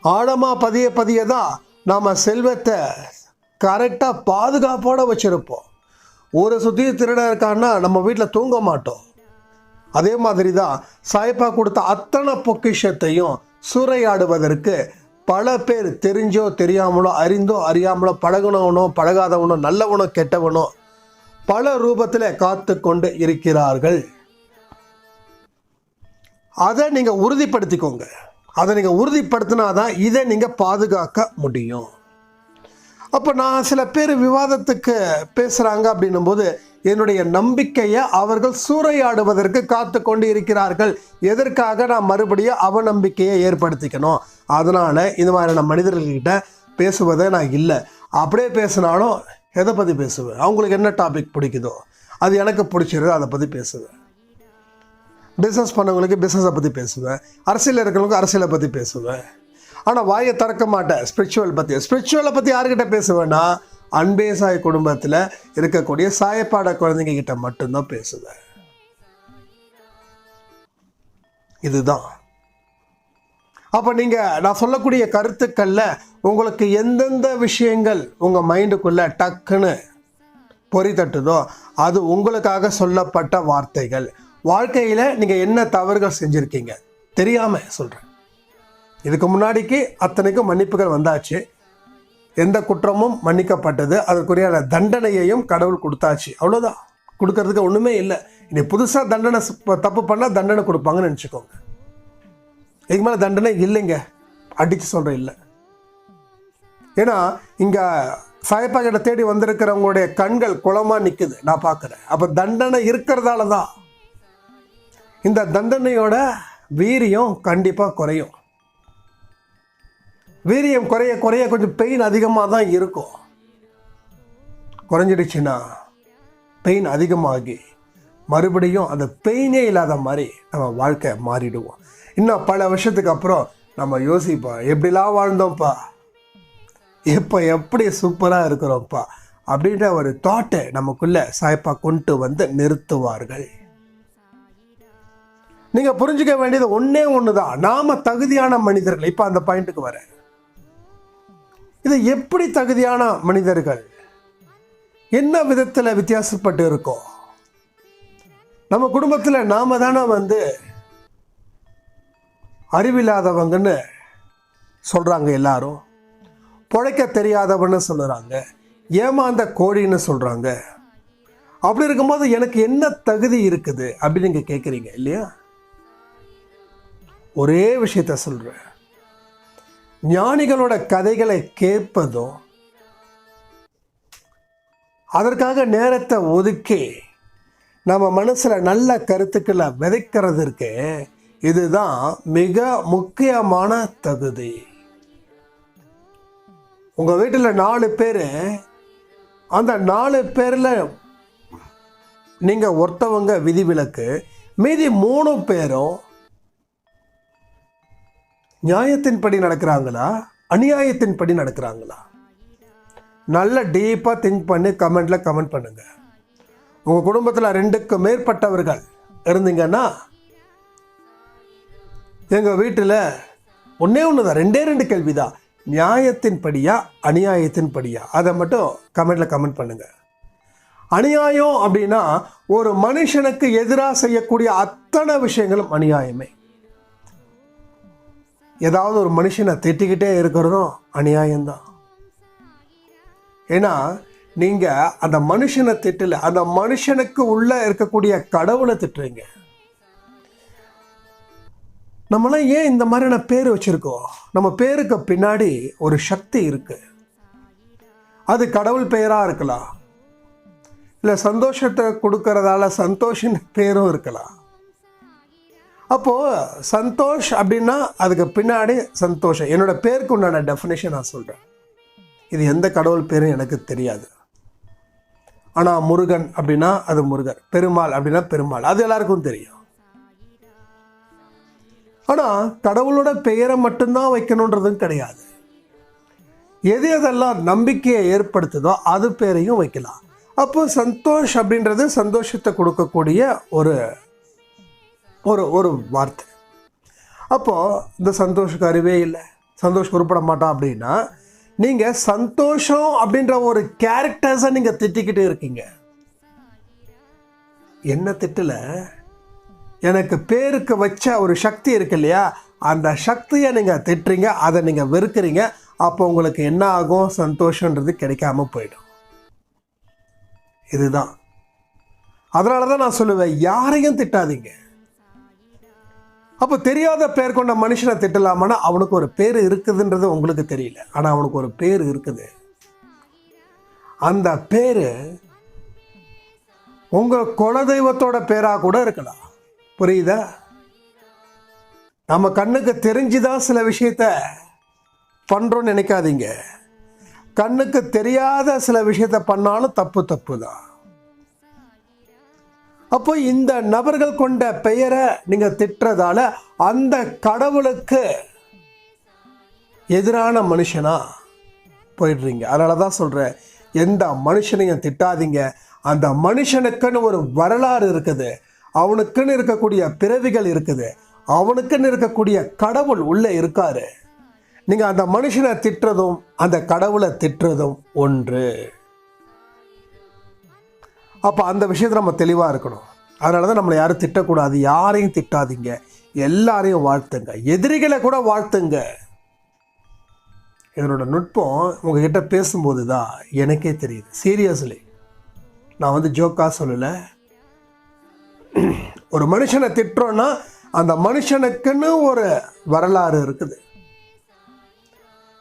[SPEAKER 3] ஆழமாக பதிய தான் நாம் செல்வத்தை கரெக்டாக பாதுகாப்போடு வச்சுருப்போம். ஒரு சுற்றி திருட இருக்கான்னா நம்ம வீட்டில் தூங்க மாட்டோம். அதே மாதிரி தான் சாயப்பா கொடுத்த அத்தனை பொக்கிஷத்தையும் சூறையாடுவதற்கு பல பேர் தெரிஞ்சோ தெரியாமலோ அறிந்தோ அறியாமலோ பழகுனவனோ பழகாதவனோ நல்லவனோ கெட்டவனோ பல ரூபத்தில் காத்து கொண்டு இருக்கிறார்கள். அதை நீங்கள் உறுதிப்படுத்திக்கோங்க. அதை நீங்கள் உறுதிப்படுத்தினாதான் இதை நீங்கள் பாதுகாக்க முடியும். அப்போ நான் சில பேர் விவாதத்துக்கு பேசுகிறாங்க அப்படின்னும் போது என்னுடைய நம்பிக்கையை அவர்கள் சூறையாடுவதற்கு காத்து கொண்டு இருக்கிறார்கள். எதற்காக நான் மறுபடியும் அவநம்பிக்கையை ஏற்படுத்திக்கணும். அதனால் இந்த மாதிரியான மனிதர்கள்கிட்ட பேசுவதை நான் இல்லை. அப்படியே பேசினாலும் எதை பற்றி பேசுவேன், அவங்களுக்கு என்ன டாபிக் பிடிக்குதோ அது எனக்கு பிடிச்சிருது, அதை பற்றி பேசுவேன். பிஸ்னஸ் பண்ணவங்களுக்கு பிஸ்னஸை பற்றி பேசுவேன், அரசியல் இருக்கிறவங்களுக்கு அரசியலை பற்றி பேசுவேன். ஆனால் வாயை திறக்க மாட்டேன் ஸ்பிரிச்சுவலை பற்றி யாருக்கிட்ட பேசுவேன்னா அன்பே சாய் குடும்பத்தில் இருக்கக்கூடிய சாயப்பாட குழந்தைங்க கிட்ட மட்டும்தான் பேசுவேன். இதுதான். அப்போ நீங்கள் நான் சொல்லக்கூடிய கருத்துக்களில் உங்களுக்கு எந்தெந்த விஷயங்கள் உங்கள் மைண்டுக்குள்ளே டக்குன்னு பொறி தட்டுதோ அது உங்களுக்காக சொல்லப்பட்ட வார்த்தைகள். வாழ்க்கையில் நீங்கள் என்ன தவறுகள் செஞ்சுருக்கீங்க தெரியாமல் சொல்கிறேன். இதுக்கு முன்னாடிக்கு அத்தனைக்கும் மன்னிப்புகள் வந்தாச்சு, எந்த குற்றமும் மன்னிக்கப்பட்டது, அதற்குரிய தண்டனையையும் கடவுள் கொடுத்தாச்சு. அவ்வளோதான், கொடுக்கறதுக்கு ஒன்றுமே இல்லை. இனி புதுசாக தண்டனை தப்பு பண்ணால் தண்டனை கொடுப்பாங்கன்னு நினச்சிக்கோங்க. இதுக்கு மேலே தண்டனை இல்லைங்க, அடித்து சொல்கிறேன் இல்லை. ஏன்னா இங்கே சாயப்பாக்கிட்ட தேடி வந்திருக்கிறவங்களுடைய கண்கள் குளமாக நிற்குது, நான் பார்க்குறேன். அப்போ தண்டனை இருக்கிறதால தான் இந்த தண்டனையோட வீரியம் கண்டிப்பாக குறையும். வீரியம் குறைய குறைய கொஞ்சம் பெயின் அதிகமாக தான் இருக்கும். குறைஞ்சிடுச்சுன்னா பெயின் அதிகமாகி மறுபடியும் அந்த பெயினே இல்லாத மாதிரி நம்ம வாழ்க்கை மாறிடுவோம். இன்னும் பல வருஷத்துக்கு அப்புறம் நம்ம யோசிப்போம், எப்படிலாம் வாழ்ந்தோம்ப்பா, இப்போ எப்படி சூப்பராக இருக்கிறோம்ப்பா அப்படின்ற ஒரு தாட்டை நமக்குள்ளே சாயப்பா கொண்டு வந்து நிறுத்துவார்கள். நீங்கள் புரிஞ்சுக்க வேண்டியது ஒன்றே ஒன்று தான், நாம் தகுதியான மனிதர்கள். இப்போ அந்த பாயிண்ட்டுக்கு வரேன். இது எப்படி தகுதியான மனிதர்கள், என்ன விதத்தில் வித்தியாசப்பட்டு இருக்கோம்? நம்ம குடும்பத்தில் நாம தானே அறிவில்லாதவங்கன்னு சொல்கிறாங்க எல்லாரும், பிழைக்க தெரியாதவன்னு சொல்லுறாங்க, ஏமாந்த கோழின்னு சொல்கிறாங்க. அப்படி இருக்கும்போது எனக்கு என்ன தகுதி இருக்குது அப்படின்னு நீங்கள் கேட்குறீங்க இல்லையா? ஒரே விஷயத்த சொல்கிறேன், ஞானிகளோட கதைகளை கேட்பதும் அதற்காக நேரத்தை ஒதுக்கி நம்ம மனசில் நல்ல கருத்துக்களை விதைக்கிறதுக்கு இதுதான் மிக முக்கியமான தகுதி. உங்கள் வீட்டில் 4 பேர், அந்த 4 பேரில் நீங்கள் ஒருத்தவங்க விதிவிலக்கு, மீதி 3 பேரும் நியாயத்தின்படி நடக்கிறாங்களா அநியாயத்தின்படி நடக்கிறாங்களா? நல்ல டீப்பாக திங்க் பண்ணி கமெண்டில் கமெண்ட் பண்ணுங்கள். உங்கள் குடும்பத்தில் 2க்கு மேற்பட்டவர்கள் இருந்தீங்கன்னா எங்கள் வீட்டில் ஒன்றே ஒன்று தான், 2 கேள்வி தான், நியாயத்தின்படியா அநியாயத்தின்படியா? அதை மட்டும் கமெண்டில் கமெண்ட் பண்ணுங்கள். அநியாயம் அப்படின்னா ஒரு மனுஷனுக்கு எதிராக செய்யக்கூடிய அத்தனை விஷயங்களும் அநியாயமே. ஏதாவது ஒரு மனுஷனை திட்டிக்கிட்டே இருக்கிறதும் அநியாயம்தான். ஏன்னா நீங்கள் அந்த மனுஷனை திட்டல, அந்த மனுஷனுக்கு உள்ள இருக்கக்கூடிய கடவுளை திட்டுறீங்க. நம்மளாம் ஏன் இந்த மாதிரியான பேர் வச்சுருக்கோம்? நம்ம பேருக்கு பின்னாடி ஒரு சக்தி இருக்குது. அது கடவுள் பெயராக இருக்கலாம், இல்லை சந்தோஷத்தை கொடுக்கறதால சந்தோஷின் பேரும் இருக்கலாம். அப்போது சந்தோஷ் அப்படின்னா அதுக்கு பின்னாடி சந்தோஷம். என்னோட பேருக்கு உண்டான டெஃபினேஷன் நான் சொல்கிறேன். இது எந்த கடவுள் பேரும் எனக்கு தெரியாது. ஆனால் முருகன் அப்படின்னா அது முருகன், பெருமாள் அப்படின்னா பெருமாள், அது எல்லாருக்கும் தெரியும். ஆனால் கடவுளோட பெயரை மட்டும்தான் வைக்கணுன்றதும் கிடையாது. எது எதெல்லாம் நம்பிக்கையை ஏற்படுத்துதோ அது பேரையும் வைக்கலாம். அப்போ சந்தோஷ் அப்படின்றது சந்தோஷத்தை கொடுக்கக்கூடிய ஒரு ஒரு ஒரு வார்த்தை. அப்போது இந்த சந்தோஷுக்கு அறிவே இல்லை, சந்தோஷ் உருப்பட மாட்டான் அப்படின்னா நீங்கள் சந்தோஷம் அப்படின்ற ஒரு கேரக்டர்ஸை நீங்கள் திட்டிக்கிட்டே இருக்கீங்க. என்ன திட்டல, எனக்கு பேருக்கு வச்ச ஒரு சக்தி இருக்கு இல்லையா, அந்த சக்தியை நீங்கள் திட்டுறீங்க, அதை நீங்கள் வெறுக்கிறீங்க. அப்போ உங்களுக்கு என்ன ஆகும்? சந்தோஷன்றது கிடைக்காம போயிடும். இதுதான். அதனால தான் நான் சொல்லுவேன், யாரையும் திட்டாதீங்க. அப்போ தெரியாத பேர் கொண்ட மனுஷனை திட்டலாமான்னா அவனுக்கு ஒரு பேர் இருக்குதுன்றது உங்களுக்கு தெரியல. ஆனால் அவனுக்கு ஒரு பேர் இருக்குது. அந்த பேர் உங்கள் குலதெய்வத்தோட பேராக கூட இருக்கலாம். புரியுதா? நம்ம கண்ணுக்கு தெரிஞ்சுதான் சில விஷயத்த பண்ணுறோன்னு நினைக்காதீங்க. கண்ணுக்கு தெரியாத சில விஷயத்த பண்ணாலும் தப்பு தான். அப்போ இந்த நபர்கள் கொண்ட பெயரை நீங்கள் திட்டுறதால அந்த கடவுளுக்கு எதிரான மனுஷனா போயிடுறீங்க. அதனால தான் சொல்கிறேன், எந்த மனுஷனையும் திட்டாதீங்க. அந்த மனுஷனுக்குன்னு ஒரு வரலாறு இருக்குது, அவனுக்குன்னு இருக்கக்கூடிய பிறவிகள் இருக்குது, அவனுக்குன்னு இருக்கக்கூடிய கடவுள் உள்ளே இருக்காரு. நீங்கள் அந்த மனுஷனை திட்டுறதும் அந்த கடவுளை திட்டுறதும் ஒன்று. அப்போ அந்த விஷயத்தில் நம்ம தெளிவாக இருக்கணும். அதனால தான் நம்மளை யாரும் திட்டக்கூடாது. யாரையும் திட்டாதீங்க, எல்லாரையும் வாழ்த்துங்க, எதிரிகளை கூட வாழ்த்துங்க. இதனோட நுட்பம் உங்ககிட்ட பேசும்போது தான் எனக்கே தெரியுது. சீரியஸ்லி, நான் ஜோக்காக சொல்லலை. ஒரு மனுஷனை திட்டுறோன்னா அந்த மனுஷனுக்குன்னு ஒரு வரலாறு இருக்குது.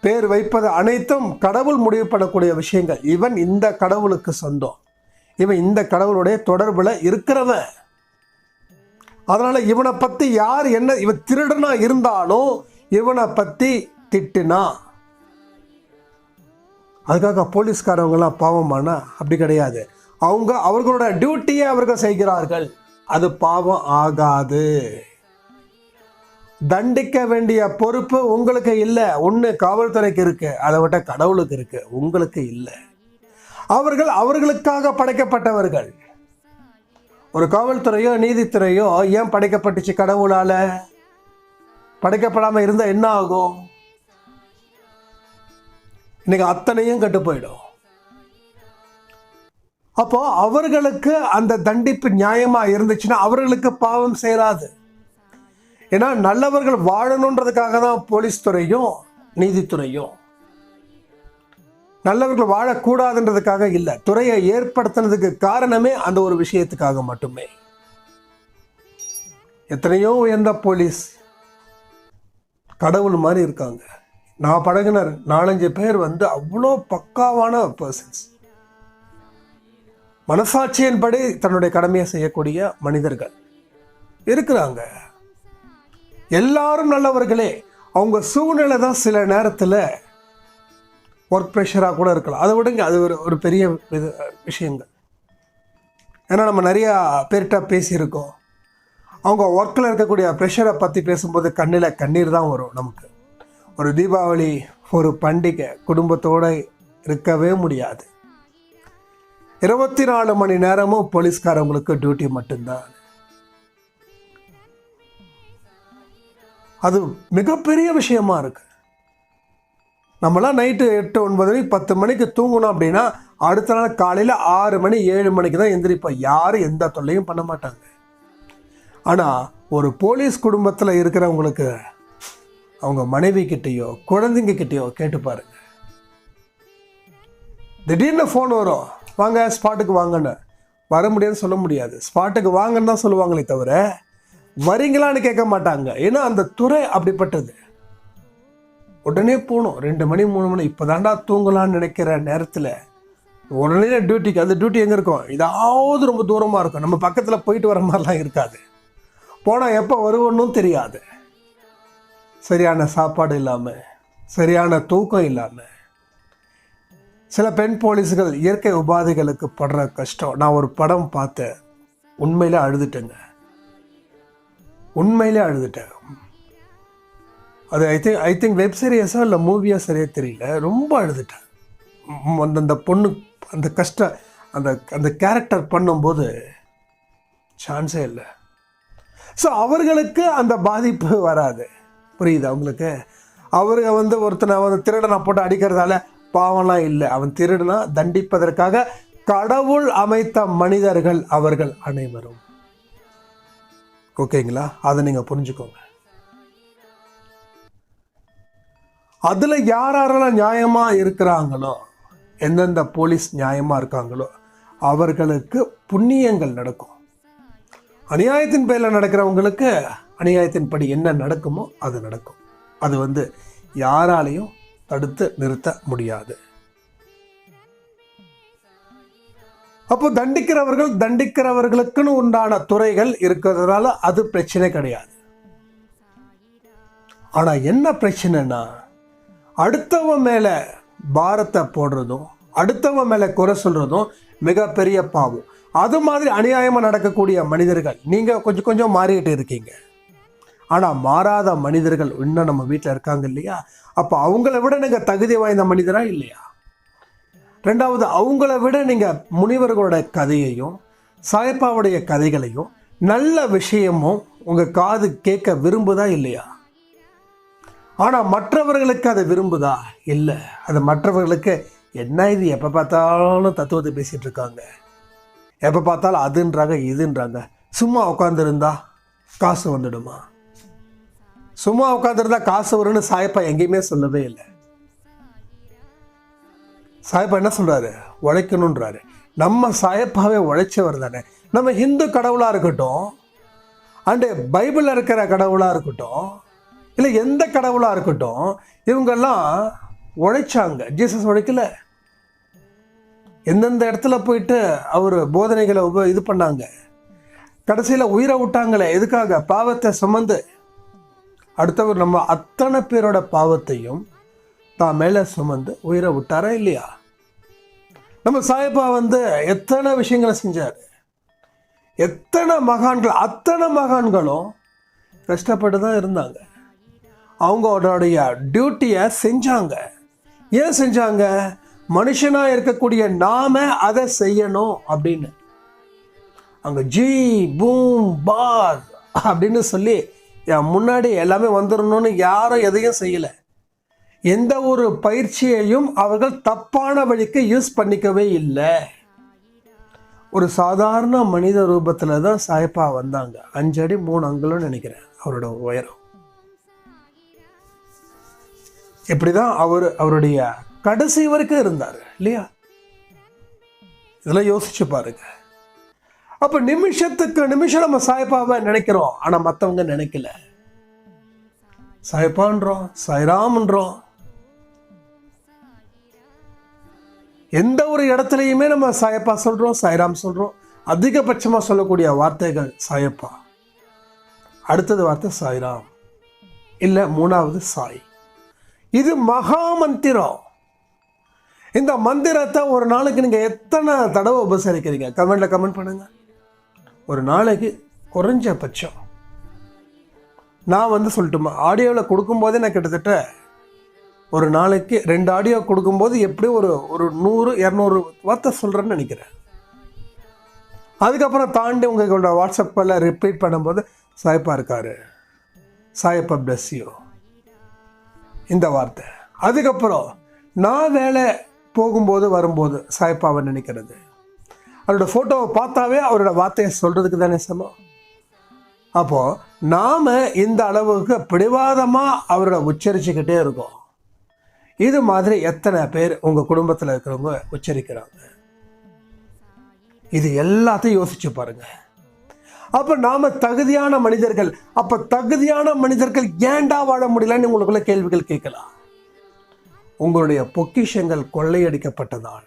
[SPEAKER 3] பேர் வைப்பது அனைத்தும் கடவுள் முடிவு பண்ணக்கூடிய விஷயங்கள். இவன் இந்த கடவுளுக்கு சொந்தம், இவன் இந்த கடவுளுடைய தொடர்பில் இருக்கிறவன். அதனால் இவனை பற்றி யார் என்ன, இவன் திருடனா இருந்தாலும் இவனை பற்றி திட்டுனா அதுக்காக போலீஸ்காரவங்களாம் பாவமானா அப்படி கிடையாது. அவர்களோட டியூட்டியை அவர்கள் செய்கிறார்கள், அது பாவம் ஆகாது. தண்டிக்க வேண்டிய பொறுப்பு உங்களுக்கு இல்லை. ஒன்று காவல்துறைக்கு இருக்கு, அதை விட்ட கடவுளுக்கு இருக்கு, உங்களுக்கு இல்லை. அவர்கள் அவர்களுக்காக படைக்கப்பட்டவர்கள். ஒரு காவல்துறையோ நீதித்துறையோ ஏன் படைக்கப்பட்டுச்சு? கடவுளால. படைக்கப்படாமல் இருந்தால் என்ன ஆகும்? இன்னைக்கு அத்தனையும் கெட்டு போயிடும். அப்போ அவர்களுக்கு அந்த தண்டிப்பு நியாயமா இருந்துச்சுன்னா அவர்களுக்கு பாவம் சேராது. ஏன்னா நல்லவர்கள் வாழணுன்றதுக்காக தான் போலீஸ் துறையும் நீதித்துறையும். நல்லவர்கள் வாழக்கூடாதுன்றதுக்காக இல்லை. துறையை ஏற்படுத்தினதுக்கு காரணமே அந்த ஒரு விஷயத்துக்காக மட்டுமே. எத்தனையோ உயர்ந்த போலீஸ் கடவுள் மாதிரி இருக்காங்க. நான் பழகின 4-5 பேர் அவ்வளோ பக்காவான பர்சன்ஸ், மனசாட்சியின்படி தன்னுடைய கடமையை செய்யக்கூடிய மனிதர்கள் இருக்கிறாங்க. எல்லாரும் நல்லவர்களே. அவங்க சூழ்நிலை தான் சில நேரத்தில் ஒர்க் ப்ரெஷராக கூட இருக்கலாம். அதை விடுங்க, அது ஒரு பெரிய விஷயங்கள். ஏன்னா நம்ம நிறையா பேர்கிட்ட பேசியிருக்கோம். அவங்க ஒர்க்கில் இருக்கக்கூடிய ப்ரெஷரை பற்றி பேசும்போது கண்ணில் கண்ணீர் தான் வரும். நமக்கு ஒரு தீபாவளி, ஒரு பண்டிகை குடும்பத்தோடு இருக்கவே முடியாது. 24 மணி நேரமும் போலீஸ்காரங்களுக்கு டியூட்டி மட்டும்தான். அது மிகப்பெரிய விஷயமா இருக்கு. நம்மளாம் நைட்டு 8, 9 மணி 10 மணிக்கு தூங்கணும் அப்படின்னா அடுத்த நாள் காலையில் 6 மணி 7 மணிக்கு தான் எந்திரிப்போம். யாரும் எந்த தொல்லையும் பண்ண மாட்டாங்க. ஆனால் ஒரு போலீஸ் குடும்பத்தில் இருக்கிறவங்களுக்கு அவங்க மனைவி கிட்டேயோ குழந்தைங்க கிட்டேயோ கேட்டு பாருங்க. திடீர்னு ஃபோன் வரும், வாங்க ஸ்பாட்டுக்கு வாங்கன்னு. வர முடியாதுன்னு சொல்ல முடியாது, ஸ்பாட்டுக்கு வாங்கன்னு தான் சொல்லுவாங்களே தவிர வரீங்களான்னு கேட்க மாட்டாங்க. ஏன்னா அந்த துறை அப்படிப்பட்டது. உடனே போகணும். 2 மணி 3 மணி இப்போ தாண்டா தூங்கலான்னு நினைக்கிற நேரத்தில் உடனே டியூட்டிக்கு. அந்த டியூட்டி எங்கே இருக்கும்? ஏதாவது ரொம்ப தூரமாக இருக்கும். நம்ம பக்கத்தில் போயிட்டு வர மாதிரிலாம் இருக்காது. போனால் எப்போ வருவோன்னும் தெரியாது. சரியான சாப்பாடு இல்லாமல், சரியான தூக்கம் இல்லாமல், சில பெண் போலீஸுகள் இயற்கை உபாதைகளுக்கு படுற கஷ்டம். நான் ஒரு படம் பார்த்தேன், உண்மையிலே அழுதுட்டேங்க. உண்மையிலே அழுதுட்டேன். அது ஐ திங்க் வெப் சீரியஸாக இல்லை மூவியாக சரியாக தெரியல. ரொம்ப அழுதுட்டேன். அந்த பொண்ணு அந்த கஷ்டம், அந்த கேரக்டர் பண்ணும்போது சான்ஸே இல்லை. ஸோ அவர்களுக்கு அந்த பாதிப்பு வராது. புரியுது அவங்களுக்கு? அவருங்க ஒருத்தனை திருடனை போட்டு அடிக்கிறதால பாவம்லாம் இல்லை. அவன் திருடனா தண்டிப்பதற்காக கடவுள் அமைத்த மனிதர்கள் அவர்கள் அனைவரும். ஓகேங்களா? அதை நீங்கள் புரிஞ்சுக்கோங்க. அதில் யாரெல்லாம் நியாயமாக இருக்கிறாங்களோ, எந்தெந்த போலீஸ் நியாயமாக இருக்காங்களோ அவர்களுக்கு புண்ணியங்கள் நடக்கும். அநியாயத்தின் பேரில் நடக்கிறவங்களுக்கு அநியாயத்தின் படி என்ன நடக்குமோ அது நடக்கும். அது யாராலையும் தடுத்து நிறுத்த முடியாது. அப்போ தண்டிக்கிறவர்களுக்குன்னு உண்டான துறைகள் இருக்கிறதுனால அது பிரச்சனை கிடையாது. ஆனா என்ன பிரச்சனைனா, அடுத்தவன் மேல பாரத்தை போடுறதும் அடுத்தவன் மேல குறை சொல்றதும் மிகப்பெரிய பாவம். அது மாதிரி அநியாயமா நடக்கக்கூடிய மனிதர்கள் நீங்க கொஞ்சம் கொஞ்சம் மாறிக்கிட்டு இருக்கீங்க. ஆனா மாறாத மனிதர்கள் இன்னும் நம்ம வீட்டில் இருக்காங்க இல்லையா? அப்போ அவங்கள விட நீங்க தகுதி வாய்ந்த மனிதரா இல்லையா? ரெண்டாவது, அவங்கள விட நீங்கள் முனிவர்களோட கதையையும் சாயப்பாவுடைய கதைகளையும் நல்ல விஷயமும் உங்கள் காது கேட்க விரும்புதா இல்லையா? ஆனால் மற்றவர்களுக்கு அதை விரும்புதா? இல்லை. அது மற்றவர்களுக்கு என்ன இது எப்போ பார்த்தாலும் தத்துவத்தை பேசிகிட்டு இருக்காங்க, எப்போ பார்த்தாலும் அதுன்றாங்க இதுன்றாங்க, சும்மா உட்காந்துருந்தா காசு வந்துடுமா? சும்மா உட்காந்துருந்தா காசு வரும்னு சாயப்பா எங்கேயுமே சொல்லவே இல்லை. சாயப்பா என்ன சொல்கிறாரு? உழைக்கணுன்றாரு. நம்ம சாயப்பாவே உழைச்சவர் தானே. நம்ம ஹிந்து கடவுளாக இருக்கட்டும், அண்டு பைபிளில் இருக்கிற கடவுளாக இருக்கட்டும், இல்லை எந்த கடவுளாக இருக்கட்டும், இவங்கெல்லாம் உழைச்சாங்க. ஜீசஸ் உழைக்கல? எந்தெந்த இடத்துல போயிட்டு அவர் போதனைகளை இது பண்ணாங்க. கடைசியில் உயிரை விட்டாங்களே, எதுக்காக? பாவத்தை சுமந்து. அடுத்தவர் நம்ம அத்தனை பேரோட பாவத்தையும் தான் மேலே சுமந்து உயிரை விட்டாரா இல்லையா? நம்ம சாயப்பா எத்தனை விஷயங்களை செஞ்சார். எத்தனை மகான்கள், அத்தனை மகான்களும் கஷ்டப்பட்டு தான் இருந்தாங்க. அவங்களோடைய டியூட்டியை செஞ்சாங்க. ஏன் செஞ்சாங்க? மனுஷனாக இருக்கக்கூடிய நாம அதை செய்யணும் அப்படின்னு. அங்கே ஜி பூம் பார் அப்படின்னு சொல்லி என் முன்னாடி எல்லாமே வந்துடணும்னு யாரும் எதையும் செய்யலை. எந்த ஒரு பயிற்சியையும் அவர்கள் தப்பான வழிக்கு யூஸ் பண்ணிக்கவே இல்லை. ஒரு சாதாரண மனித ரூபத்தில் தான் சாயப்பா வந்தாங்க. 5 அடி 3 அங்குலம்னு நினைக்கிறேன் அவரோட உயரம். இப்படிதான் அவருடைய கடைசி வரைக்கும் இருந்தார் இல்லையா? இதெல்லாம் யோசிச்சு பாருங்க. அப்ப நிமிஷத்துக்கு நிமிஷம் நம்ம சாயப்பாவை நினைக்கிறோம், ஆனா மற்றவங்க நினைக்கல. சாயப்பான்றோம், சாய்ராம்ன்றோம். எந்த ஒரு இடத்துலையுமே நம்ம சாயப்பா சொல்றோம், சாய்ராம் சொல்றோம். அதிகபட்சமாக சொல்லக்கூடிய வார்த்தைகள் சாயப்பா, அடுத்தது வார்த்தை சாய்ராம், இல்லை 3வது சாய். இது மகா மந்திரம். இந்த மந்திரத்தை ஒரு நாளைக்கு நீங்கள் எத்தனை தடவை உபசரிக்கிறீங்க? கமெண்ட் பண்ணுங்க. ஒரு நாளைக்கு குறைஞ்சபட்சம் நான் சொல்லட்டுமா, ஆடியோவில் கொடுக்கும்போதே நான் கிட்டத்தட்ட ஒரு நாளைக்கு 2 ஆடியோ கொடுக்கும்போது எப்படியும் ஒரு 100-200 வார்த்தை சொல்கிறேன்னு நினைக்கிறேன். அதுக்கப்புறம் தாண்டி உங்களோட வாட்ஸ்அப்பில் ரிப்பீட் பண்ணும்போது சாயப்பா இருக்காரு, சாயப்பா பிளஸ் யூ, இந்த வார்த்தை. அதுக்கப்புறம் நான் வேலை போகும்போது வரும்போது சாயப்பாவை நினைக்கிறது. அவரோட ஃபோட்டோவை பார்த்தாவே அவரோட வார்த்தையை சொல்கிறதுக்கு தானே சமம். அப்போது நாம் இந்த அளவுக்கு பிடிவாதமாக அவரோட உச்சரிச்சுக்கிட்டே இருக்கோம். இது மாதிரி எத்தனை பேர் உங்கள் குடும்பத்தில் இருக்கிறவங்க உச்சரிக்கிறாங்க? இது எல்லாத்தையும் யோசிச்சு பாருங்க. அப்போ நாம் தகுதியான மனிதர்கள். அப்போ தகுதியான மனிதர்கள் ஏண்டா வாழ முடியலன்னு உங்களுக்குள்ள கேள்விகள் கேட்கலாம். உங்களுடைய பொக்கிஷங்கள் கொள்ளையடிக்கப்பட்டதால்.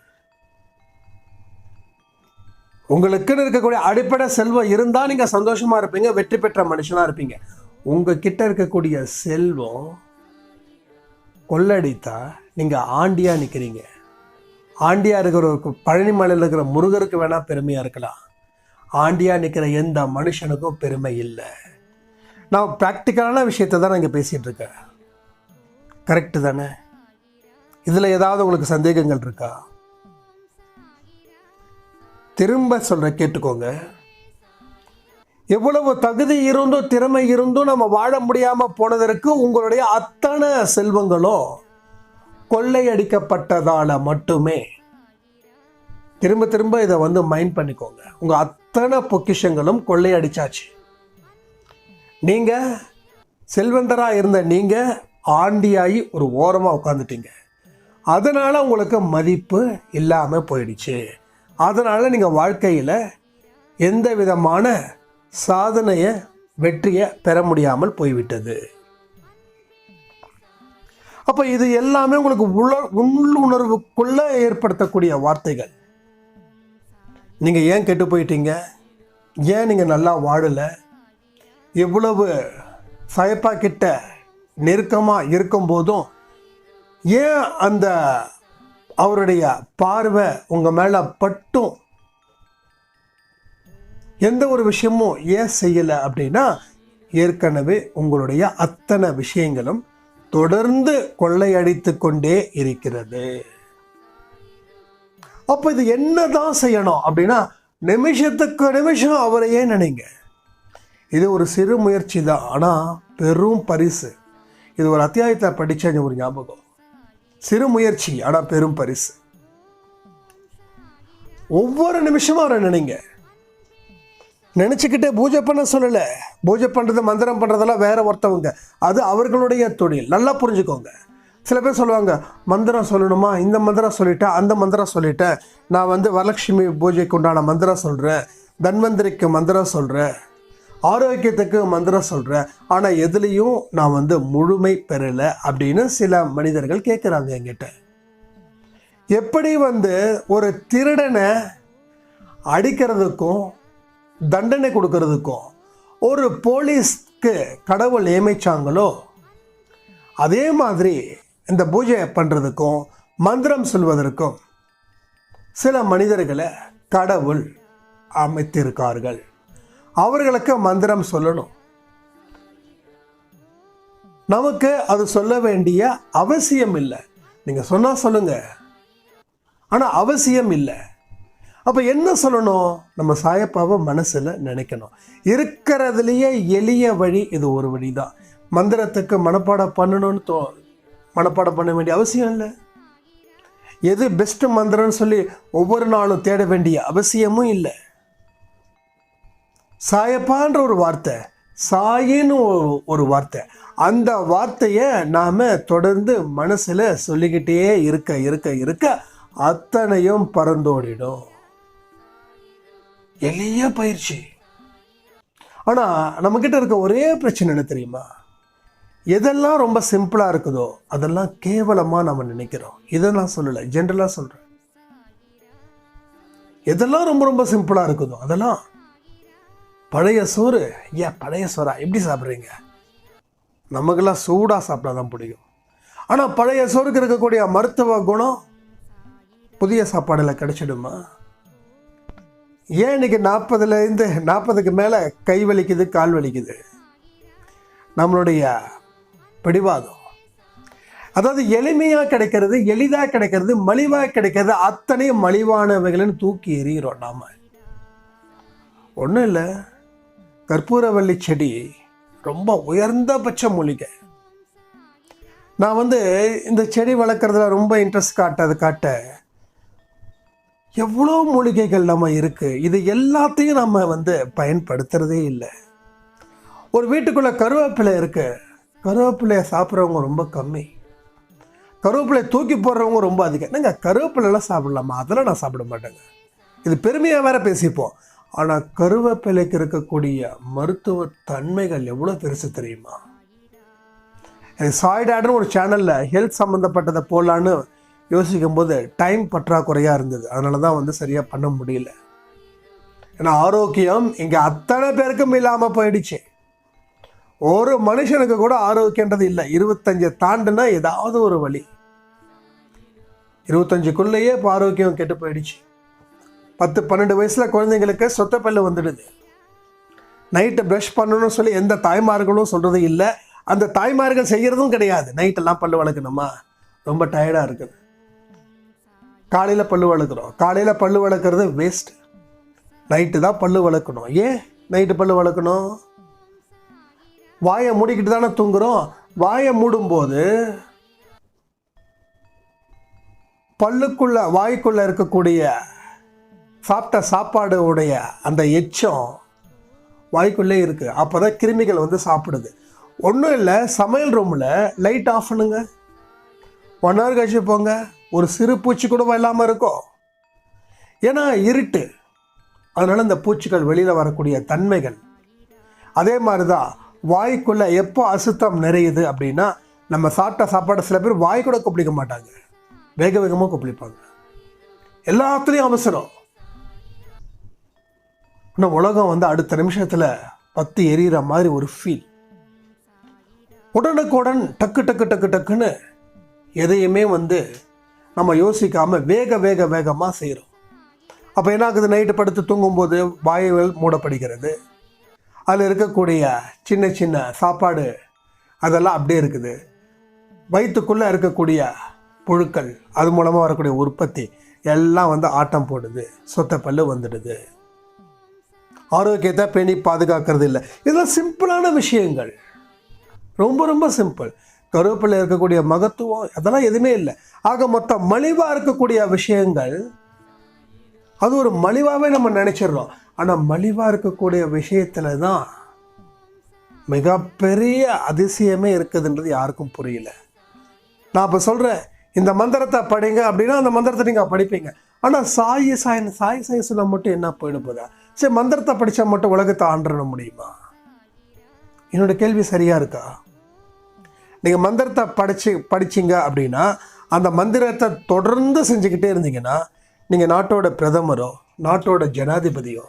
[SPEAKER 3] உங்களுக்குன்னு இருக்கக்கூடிய அடிப்படை செல்வம் இருந்தால் நீங்கள் சந்தோஷமாக இருப்பீங்க, வெற்றி பெற்ற மனுஷனாக இருப்பீங்க. உங்ககிட்ட இருக்கக்கூடிய செல்வம் கொள்ளடித்தா நீங்கள் ஆண்டியாக நிற்கிறீங்க. ஆண்டியாக இருக்கிறவருக்கு, பழனி மலையில் இருக்கிற முருகருக்கு வேணால் பெருமையாக இருக்கலாம், ஆண்டியாக நிற்கிற எந்த மனுஷனுக்கும் பெருமை இல்லை. நான் ப்ராக்டிக்கலான விஷயத்தை தான் நான் இங்கே பேசிகிட்டு இருக்கேன். கரெக்டு தானே? இதில் ஏதாவது உங்களுக்கு சந்தேகங்கள் இருக்கா? திரும்ப சொல்ற கேட்டுக்கோங்க. எவ்வளவு தகுதி இருந்தும் திறமை இருந்தும் நம்ம வாழ முடியாம போனதற்கு உங்களுடைய அத்தனை செல்வங்களும் கொள்ளையடிக்கப்பட்டதால மட்டுமே. திரும்ப திரும்ப இதை மைண்ட் பண்ணிக்கோங்க. உங்க அத்தனை பொக்கிஷங்களும் கொள்ளையடிச்சாச்சு. நீங்க செல்வந்தரா இருந்த நீங்க ஆண்டியாகி ஒரு ஓரமாக உட்காந்துட்டீங்க. அதனால் உங்களுக்கு மதிப்பு இல்லாமல் போயிடுச்சு. அதனால் நீங்கள் வாழ்க்கையில் எந்த விதமான சாதனையை வெற்றியை பெற முடியாமல் போய்விட்டது. அப்போ இது எல்லாமே உங்களுக்கு உள்ளுணர்வுக்குள்ளே ஏற்படுத்தக்கூடிய வார்த்தைகள். நீங்கள் ஏன் கெட்டு போயிட்டீங்க, ஏன் நீங்கள் நல்லா வாழலை, எவ்வளவு சாயப்பா கிட்ட நெருக்கமாக இருக்கும்போதும் ஏன் அந்த அவருடைய பார்வை உங்கள் மேலே பட்டும் எந்த ஒரு விஷயமும் ஏன் செய்யலை அப்படின்னா, ஏற்கனவே உங்களுடைய அத்தனை விஷயங்களும் தொடர்ந்து கொள்ளையடித்து கொண்டே இருக்கிறது. அப்போ இது என்னதான் செய்யணும் அப்படின்னா, நிமிஷத்துக்கு நிமிஷம் அவரையே நினைங்க. இது ஒரு சிறு முயற்சி தான், ஆனால் பெரும் பரிசு. இது ஒரு அத்தியாயத்தை படித்த ஒரு ஞாபகம். சிறு முயற்சி ஆனால் பெரும் பரிசு. ஒவ்வொரு நிமிஷமும் அவரை நினைங்க. நினச்சிக்கிட்டே பூஜை பண்ண சொல்லலை. பூஜை பண்ணுறது மந்திரம் பண்ணுறதெல்லாம் வேற ஒருத்தவங்க, அது அவர்களுடைய தொழில். நல்லா புரிஞ்சுக்கோங்க. சில பேர் சொல்லுவாங்க, மந்திரம் சொல்லணுமா, இந்த மந்திரம் சொல்லிட்டேன், அந்த மந்திரம் சொல்லிட்டேன், நான் வரலட்சுமி பூஜைக்கு உண்டான மந்திரம் சொல்கிறேன், தன்வந்திரிக்கு மந்திரம் சொல்கிறேன், ஆரோக்கியத்துக்கு மந்திரம் சொல்கிறேன், ஆனால் எதுலேயும் நான் முழுமை பெறலை அப்படின்னு சில மனிதர்கள் கேட்குறாங்க என்கிட்ட. எப்படி ஒரு திருடனை அடிக்கிறதுக்கும் தண்டனை கொடுக்கறதுக்கும் ஒரு போலீஸ்க்கு கடவுள் நியமிச்சாங்களோ, அதே மாதிரி இந்த பூஜை பண்ணுறதுக்கும் மந்திரம் சொல்வதற்கும் சில மனிதர்களை கடவுள் அமைத்திருக்கார்கள். அவர்களுக்கு மந்திரம் சொல்லணும். நமக்கு அது சொல்ல வேண்டிய அவசியம் இல்லை. நீங்கள் சொன்னால் சொல்லுங்க, ஆனால் அவசியம் இல்லை. அப்போ என்ன சொல்லணும்? நம்ம சாயப்பாவை மனசில் நினைக்கணும். இருக்கிறதுலையே எளிய வழி இது ஒரு வழி தான். மந்திரத்துக்கு மனப்பாடம் பண்ணணும்னு மனப்பாடம் பண்ண வேண்டிய அவசியம் இல்லை. எது பெஸ்ட் மந்திரம்னு சொல்லி ஒவ்வொரு நாளும் தேட வேண்டிய அவசியமும் இல்லை. சாயப்பான்ற ஒரு வார்த்தை, சாயின்னு ஒரு வார்த்தை, அந்த வார்த்தையை நாம் தொடர்ந்து மனசில் சொல்லிக்கிட்டே இருக்க இருக்க இருக்க அத்தனையும் பறந்தோடிடும். எளிய பயிற்சி. ஆனால் நம்மக்கிட்ட இருக்க ஒரே பிரச்சனை என்ன தெரியுமா? எதெல்லாம் ரொம்ப சிம்பிளாக இருக்குதோ அதெல்லாம் கேவலமாக நம்ம நினைக்கிறோம். இதை நான் சொல்லலை, ஜென்ரலாக சொல்கிறேன். எதெல்லாம் ரொம்ப ரொம்ப சிம்பிளாக இருக்குதோ அதெல்லாம் பழைய சோறு. ஏன் பழைய சோறா எப்படி சாப்பிட்றீங்க? நமக்கெல்லாம் சூடாக சாப்பிட்டா தான் பிடிக்கும். ஆனால் பழைய சோறுக்கு இருக்கக்கூடிய மருத்துவ குணம் புதிய சாப்பாடில் கிடைச்சிடுமா? ஏன் இன்னைக்கு 40க்கு மேலே கை வலிக்குது, கால் வலிக்குது? நம்மளுடைய பிடிவாதம். அதாவது எளிமையாக கிடைக்கிறது, எளிதாக கிடைக்கிறது, மலிவாக கிடைக்கிறது, அத்தனையும் மலிவானவைகள்னு தூக்கி எறிகிறோம் நாம். ஒன்றும் இல்லை, கற்பூரவள்ளி செடி ரொம்ப உயர்ந்தபட்ச மூலிகை. நான் இந்த செடி வளர்க்குறதுல ரொம்ப இன்ட்ரெஸ்ட் காட்ட எவ்வளோ மூலிகைகள் நம்ம இருக்குது. இது எல்லாத்தையும் நம்ம பயன்படுத்துகிறதே இல்லை. ஒரு வீட்டுக்குள்ளே கருவேப்பிலை இருக்குது, கருவேப்பிலையை சாப்பிட்றவங்க ரொம்ப கம்மி, கருவேப்பிலையை தூக்கி போடுறவங்க ரொம்ப அதிகம். நாங்கள் கருவேப்பிலைலாம் சாப்பிடலாமா? அதெல்லாம் நான் சாப்பிட மாட்டேங்க. இது பெருமையாக வேற பேசிப்போம். ஆனால் கருவேப்பிலைக்கு இருக்கக்கூடிய மருத்துவ தன்மைகள் எவ்வளோ பெருசு தெரியுமா? எனக்கு சாய்டாடுன்னு ஒரு சேனலில் ஹெல்த் சம்மந்தப்பட்டதை போடலான்னு யோசிக்கும் போது டைம் பற்றாக்குறையாக இருந்தது. அதனால தான் சரியாக பண்ண முடியல. ஏன்னா ஆரோக்கியம் இங்கே அத்தனை பேருக்கும் இல்லாமல் போயிடுச்சு. ஒரு மனுஷனுக்கு கூட ஆரோக்கியன்றது இல்லை. 25 தாண்டுனா ஏதாவது ஒரு வழி. 25க்குள்ளேயே இப்போ ஆரோக்கியம் கெட்டு போயிடுச்சு. 10-12 வயசில் குழந்தைங்களுக்கு சொத்தப்பல்லு வந்துடுது. நைட்டு ப்ரஷ் பண்ணணும்னு சொல்லி எந்த தாய்மார்களும் சொல்கிறது இல்லை. அந்த தாய்மார்கள் செய்கிறதும் கிடையாது. நைட்டெல்லாம் பல்லு வளர்க்கணுமா? ரொம்ப டயர்டாக இருக்குது. காலையில் பல்லு வளர்க்குறோம். காலையில் பல்லு வளர்க்குறது வேஸ்ட். நைட்டு தான் பல்லு வளர்க்கணும். ஏன் நைட்டு பல்லு வளர்க்கணும்? வாயை மூடிக்கிட்டு தானே தூங்குறோம். வாயை மூடும்போது வாய்க்குள்ளே இருக்கக்கூடிய சாப்பிட்ட சாப்பாடு உடைய அந்த எச்சம் வாய்க்குள்ளே இருக்குது. அப்போ தான் கிருமிகள் சாப்பிடுது. ஒன்றும் இல்லை, சமையல் ரூமில் லைட் ஆஃப் பண்ணுங்க, 1 hour கழிச்சு போங்க, ஒரு சிறு பூச்சி கூட இல்லாமல் இருக்கும். ஏன்னா இருட்டு, அதனால் இந்த பூச்சிகள் வெளியில் வரக்கூடிய தன்மைகள். அதே மாதிரி தான் வாய்க்குள்ளே எப்போ அசுத்தம் நிறையுது அப்படின்னா, நம்ம சாப்பிட்ட சாப்பாடு சில பேர் வாய் கூட கொப்பளிக்க மாட்டாங்க, வேக வேகமாக கொப்பளிப்பாங்க. எல்லாத்துலேயும் அவசரம். ஆனால் உலகம் அடுத்த நிமிஷத்தில் பத்து எரியிற மாதிரி ஒரு ஃபீல். உடனுக்குடன் டக்கு டக்கு டக்கு டக்குன்னு எதையுமே நம்ம யோசிக்காமல் வேகமாக செய்கிறோம். அப்போ என்ன ஆகுது, நைட்டு படுத்து தூங்கும்போது வாயுகள் மூடப்படுகிறது. அதில் இருக்கக்கூடிய சின்ன சின்ன சாப்பாடு அதெல்லாம் அப்படியே இருக்குது. வயிற்றுக்குள்ளே இருக்கக்கூடிய புழுக்கள், அது மூலமாக வரக்கூடிய உற்பத்தி எல்லாம் ஆட்டம் போடுது, சொத்த பல்லு வந்துடுது. ஆரோக்கியத்தை பேணி பாதுகாக்கிறது இல்லை. இதெல்லாம் சிம்பிளான விஷயங்கள், ரொம்ப ரொம்ப சிம்பிள். கருவேப்பிலை இருக்கக்கூடிய மகத்துவம் அதெல்லாம் எதுவுமே இல்லை. ஆக மொத்தம் மலிவாக இருக்கக்கூடிய விஷயங்கள், அது ஒரு மலிவாகவே நம்ம நினச்சிடுறோம். ஆனால் மலிவாக இருக்கக்கூடிய விஷயத்தில் தான் மிகப்பெரிய அதிசயமே இருக்குதுன்றது யாருக்கும் புரியல. நான் இப்போ சொல்கிறேன், இந்த மந்திரத்தை படிங்க அப்படின்னா அந்த மந்திரத்தை நீங்கள் படிப்பீங்க. ஆனால் சாய் சொல்ல மட்டும் என்ன போயிட போதா? சரி, மந்திரத்தை படித்தா மட்டும் உலகத்தை ஆண்டுற முடியுமா? என்னோட கேள்வி சரியாக இருக்கா? நீங்கள் மந்திரத்தை படிச்சிங்க அப்படின்னா, அந்த மந்திரத்தை தொடர்ந்து செஞ்சுக்கிட்டே இருந்தீங்கன்னா, நீங்கள் நாட்டோட பிரதமரோ நாட்டோட ஜனாதிபதியோ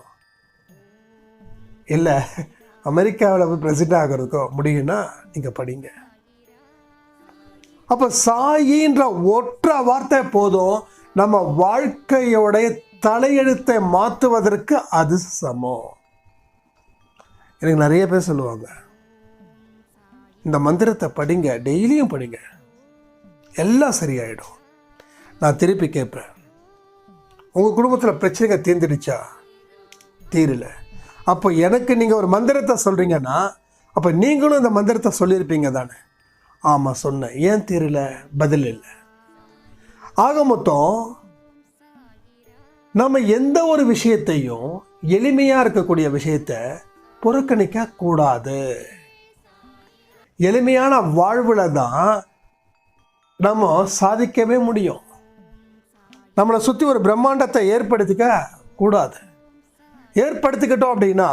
[SPEAKER 3] இல்லை அமெரிக்காவில் போய் பிரசிடென்ட் ஆகிறதுக்கோ முடியும்னா நீங்கள் படிங்க. அப்போ சாயின்ற ஒற்றை வார்த்தை போதும் நம்ம வாழ்க்கையோடைய தலையெழுத்தை மாற்றுவதற்கு. அது சமம். எனக்கு நிறைய பேர் சொல்லுவாங்க, இந்த மந்திரத்தை படிங்க, டெய்லியும் படிங்க, எல்லாம் சரியாயிடும். நான் திருப்பி கேட்பேன், உங்கள் குடும்பத்தில் பிரச்சனைகள் தீர்ந்துடுச்சா? தீரல. அப்போ எனக்கு நீங்கள் ஒரு மந்திரத்தை சொல்கிறீங்கன்னா, அப்போ நீங்களும் இந்த மந்திரத்தை சொல்லியிருப்பீங்க தானே? ஆமாம் சொன்னேன். ஏன் தீரல? பதில் இல்லை. ஆக மொத்தம் நம்ம எந்த ஒரு விஷயத்தையும், எளிமையாக இருக்கக்கூடிய விஷயத்தை புறக்கணிக்க கூடாது. எளிமையான வாழ்வில் தான் நம்ம சாதிக்கவே முடியும். நம்மளை சுற்றி ஒரு பிரம்மாண்டத்தை ஏற்படுத்திக்க கூடாது. ஏற்படுத்திக்கிட்டோம் அப்படின்னா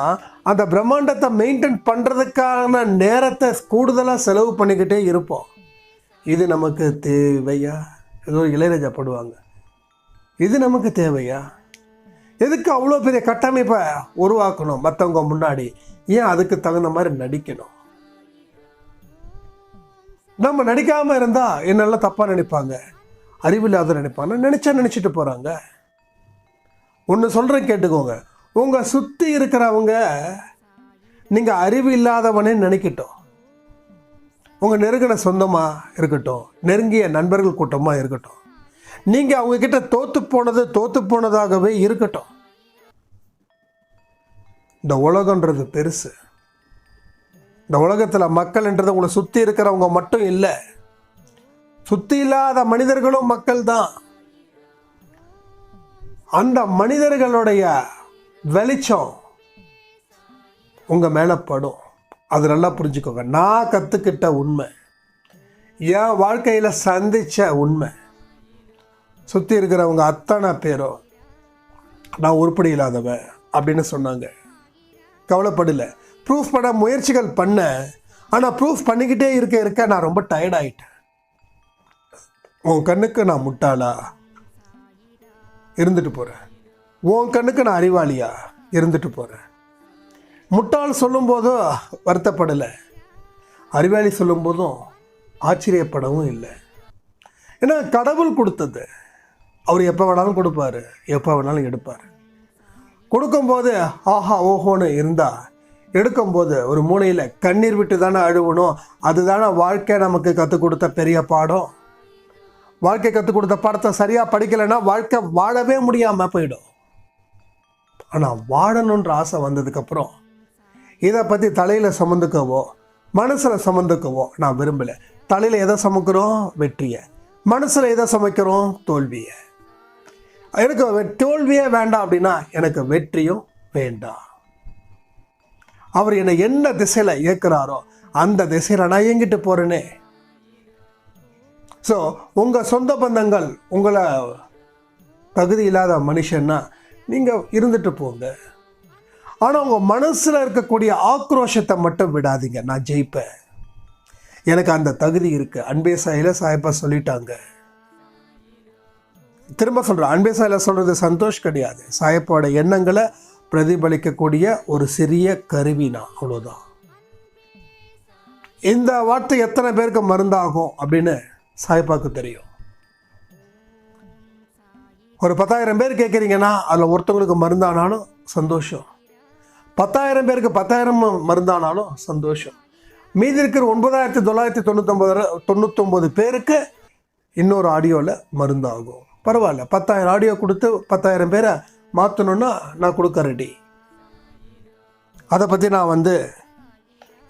[SPEAKER 3] அந்த பிரம்மாண்டத்தை மெயின்டைன் பண்ணுறதுக்கான நேரத்தை கூடுதலாக செலவு பண்ணிக்கிட்டே இருப்போம். இது நமக்கு தேவையா? ஏதோ இளையராஜா படுவாங்க, இது நமக்கு தேவையா? எதுக்கு அவ்வளோ பெரிய கட்டமைப்பை உருவாக்கணும் மற்றவங்க முன்னாடி? ஏன் அதுக்கு தகுந்த மாதிரி நடிக்கணும்? நம்ம நடிக்காமல் இருந்தால் என்னெல்லாம் தப்பாக நினைப்பாங்க, அறிவில்லாத நினைப்பாங்க. நினச்சிட்டு போகிறாங்க. ஒன்று சொல்கிறேன் கேட்டுக்கோங்க, உங்கள் சுற்றி இருக்கிறவங்க நீங்கள் அறிவு இல்லாதவனே நினைக்கட்டும், உங்கள் நெருங்கின சொந்தமாக இருக்கட்டும், நெருங்கிய நண்பர்கள் கூட்டமாக இருக்கட்டும், நீங்கள் அவங்கக்கிட்ட தோற்று போனதாகவே இருக்கட்டும். இந்த உலகன்றது பெருசு. இந்த உலகத்தில் மக்கள்ன்றது உங்களை சுற்றி இருக்கிறவங்க மட்டும் இல்லை, சுற்றி இல்லாத மனிதர்களும் மக்கள் தான். அந்த மனிதர்களுடைய வெளிச்சம் உங்கள் மேலே படும். அது நல்லா புரிஞ்சுக்கோங்க. நான் கற்றுக்கிட்ட உண்மை, என் வாழ்க்கையில் சந்தித்த உண்மை. சுற்றி இருக்கிறவங்க அத்தனை பேரும் நான் உருப்படி இல்லாதவன் அப்படின்னு சொன்னாங்க. கவலைப்படலை. ப்ரூஃப் பண்ண முயற்சிகள் பண்ணேன். ஆனால் ப்ரூஃப் பண்ணிக்கிட்டே இருக்க நான் ரொம்ப டயர்ட் ஆகிட்டேன். உன் கண்ணுக்கு நான் முட்டாளா இருந்துட்டு போகிறேன், உன் கண்ணுக்கு நான் அறிவாளியா இருந்துட்டு போகிறேன். முட்டாள் சொல்லும்போதும் வருத்தப்படலை, அறிவாளி சொல்லும்போதும் ஆச்சரியப்படவும் இல்லை. ஏன்னா கடவுள் கொடுத்தது, அவர் எப்போ வேணாலும் கொடுப்பார், எப்போ வேணாலும் எடுப்பார். கொடுக்கும்போது ஆஹா ஓஹோன்னு இருந்தால், எடுக்கும்போது ஒரு மூலையில் கண்ணீர் விட்டு தானே அழுவணும். அதுதானே வாழ்க்கை நமக்கு கற்றுக் கொடுத்த பெரிய பாடம். வாழ்க்கை கற்றுக் கொடுத்த பாடத்தை சரியாக படிக்கலைன்னா வாழ்க்கை வாழவே முடியாமல் போயிடும். ஆனால் வாழணுன்ற ஆசை வந்ததுக்கப்புறம் இதை பற்றி தலையில் சுமந்துக்கவோ மனசில் சுமந்துக்கவோ நான் விரும்பலை. தலையில் எதை சுமக்கிறோம்? வெற்றியை. மனசில் எதை சுமக்கிறோம்? தோல்வியை. எனக்கு தோல்வியே வேண்டாம் அப்படின்னா எனக்கு வெற்றியும் வேண்டாம். அவர் என்னை என்ன திசையில் இயக்குறாரோ அந்த திசையில் நான் எங்கிட்டு போகிறேனே. ஸோ உங்கள் சொந்த பந்தங்கள் உங்களை தகுதி இல்லாத மனுஷன்னா நீங்கள் இருந்துட்டு போங்க. ஆனால் உங்கள் மனசில் இருக்கக்கூடிய ஆக்ரோஷத்தை மட்டும் விடாதீங்க. நான் ஜெயிப்பேன், எனக்கு அந்த தகுதி இருக்குது. அன்பே சாயில சாயப்பா சொல்லிட்டாங்க. திரும்ப சொல்கிறேன், அன்பே சாயில சொல்கிறது சந்தோஷ் கிடையாது, சாயப்பாவோட எண்ணங்களை பிரதிபலிக்கக்கூடிய ஒரு சிறிய கருவினா, அவ்வளோதான். இந்த வார்த்தை எத்தனை பேருக்கு மருந்தாகும் அப்படின்னு சாயப்பாவுக்கு தெரியும். ஒரு 10,000 பேர் கேட்குறீங்கன்னா அதில் ஒருத்தவங்களுக்கு மருந்தானாலும் சந்தோஷம், 10,000 பேருக்கு 10,000 மருந்தானாலும் சந்தோஷம். மீதி இருக்கிற 9,999 பேருக்கு இன்னொரு ஆடியோவில் மருந்தாகும். பரவாயில்ல, 10,000 ஆடியோ கொடுத்து 10,000 பேரை மாற்றணுன்னா நான் கொடுக்க ரெடி. அதை பற்றி நான்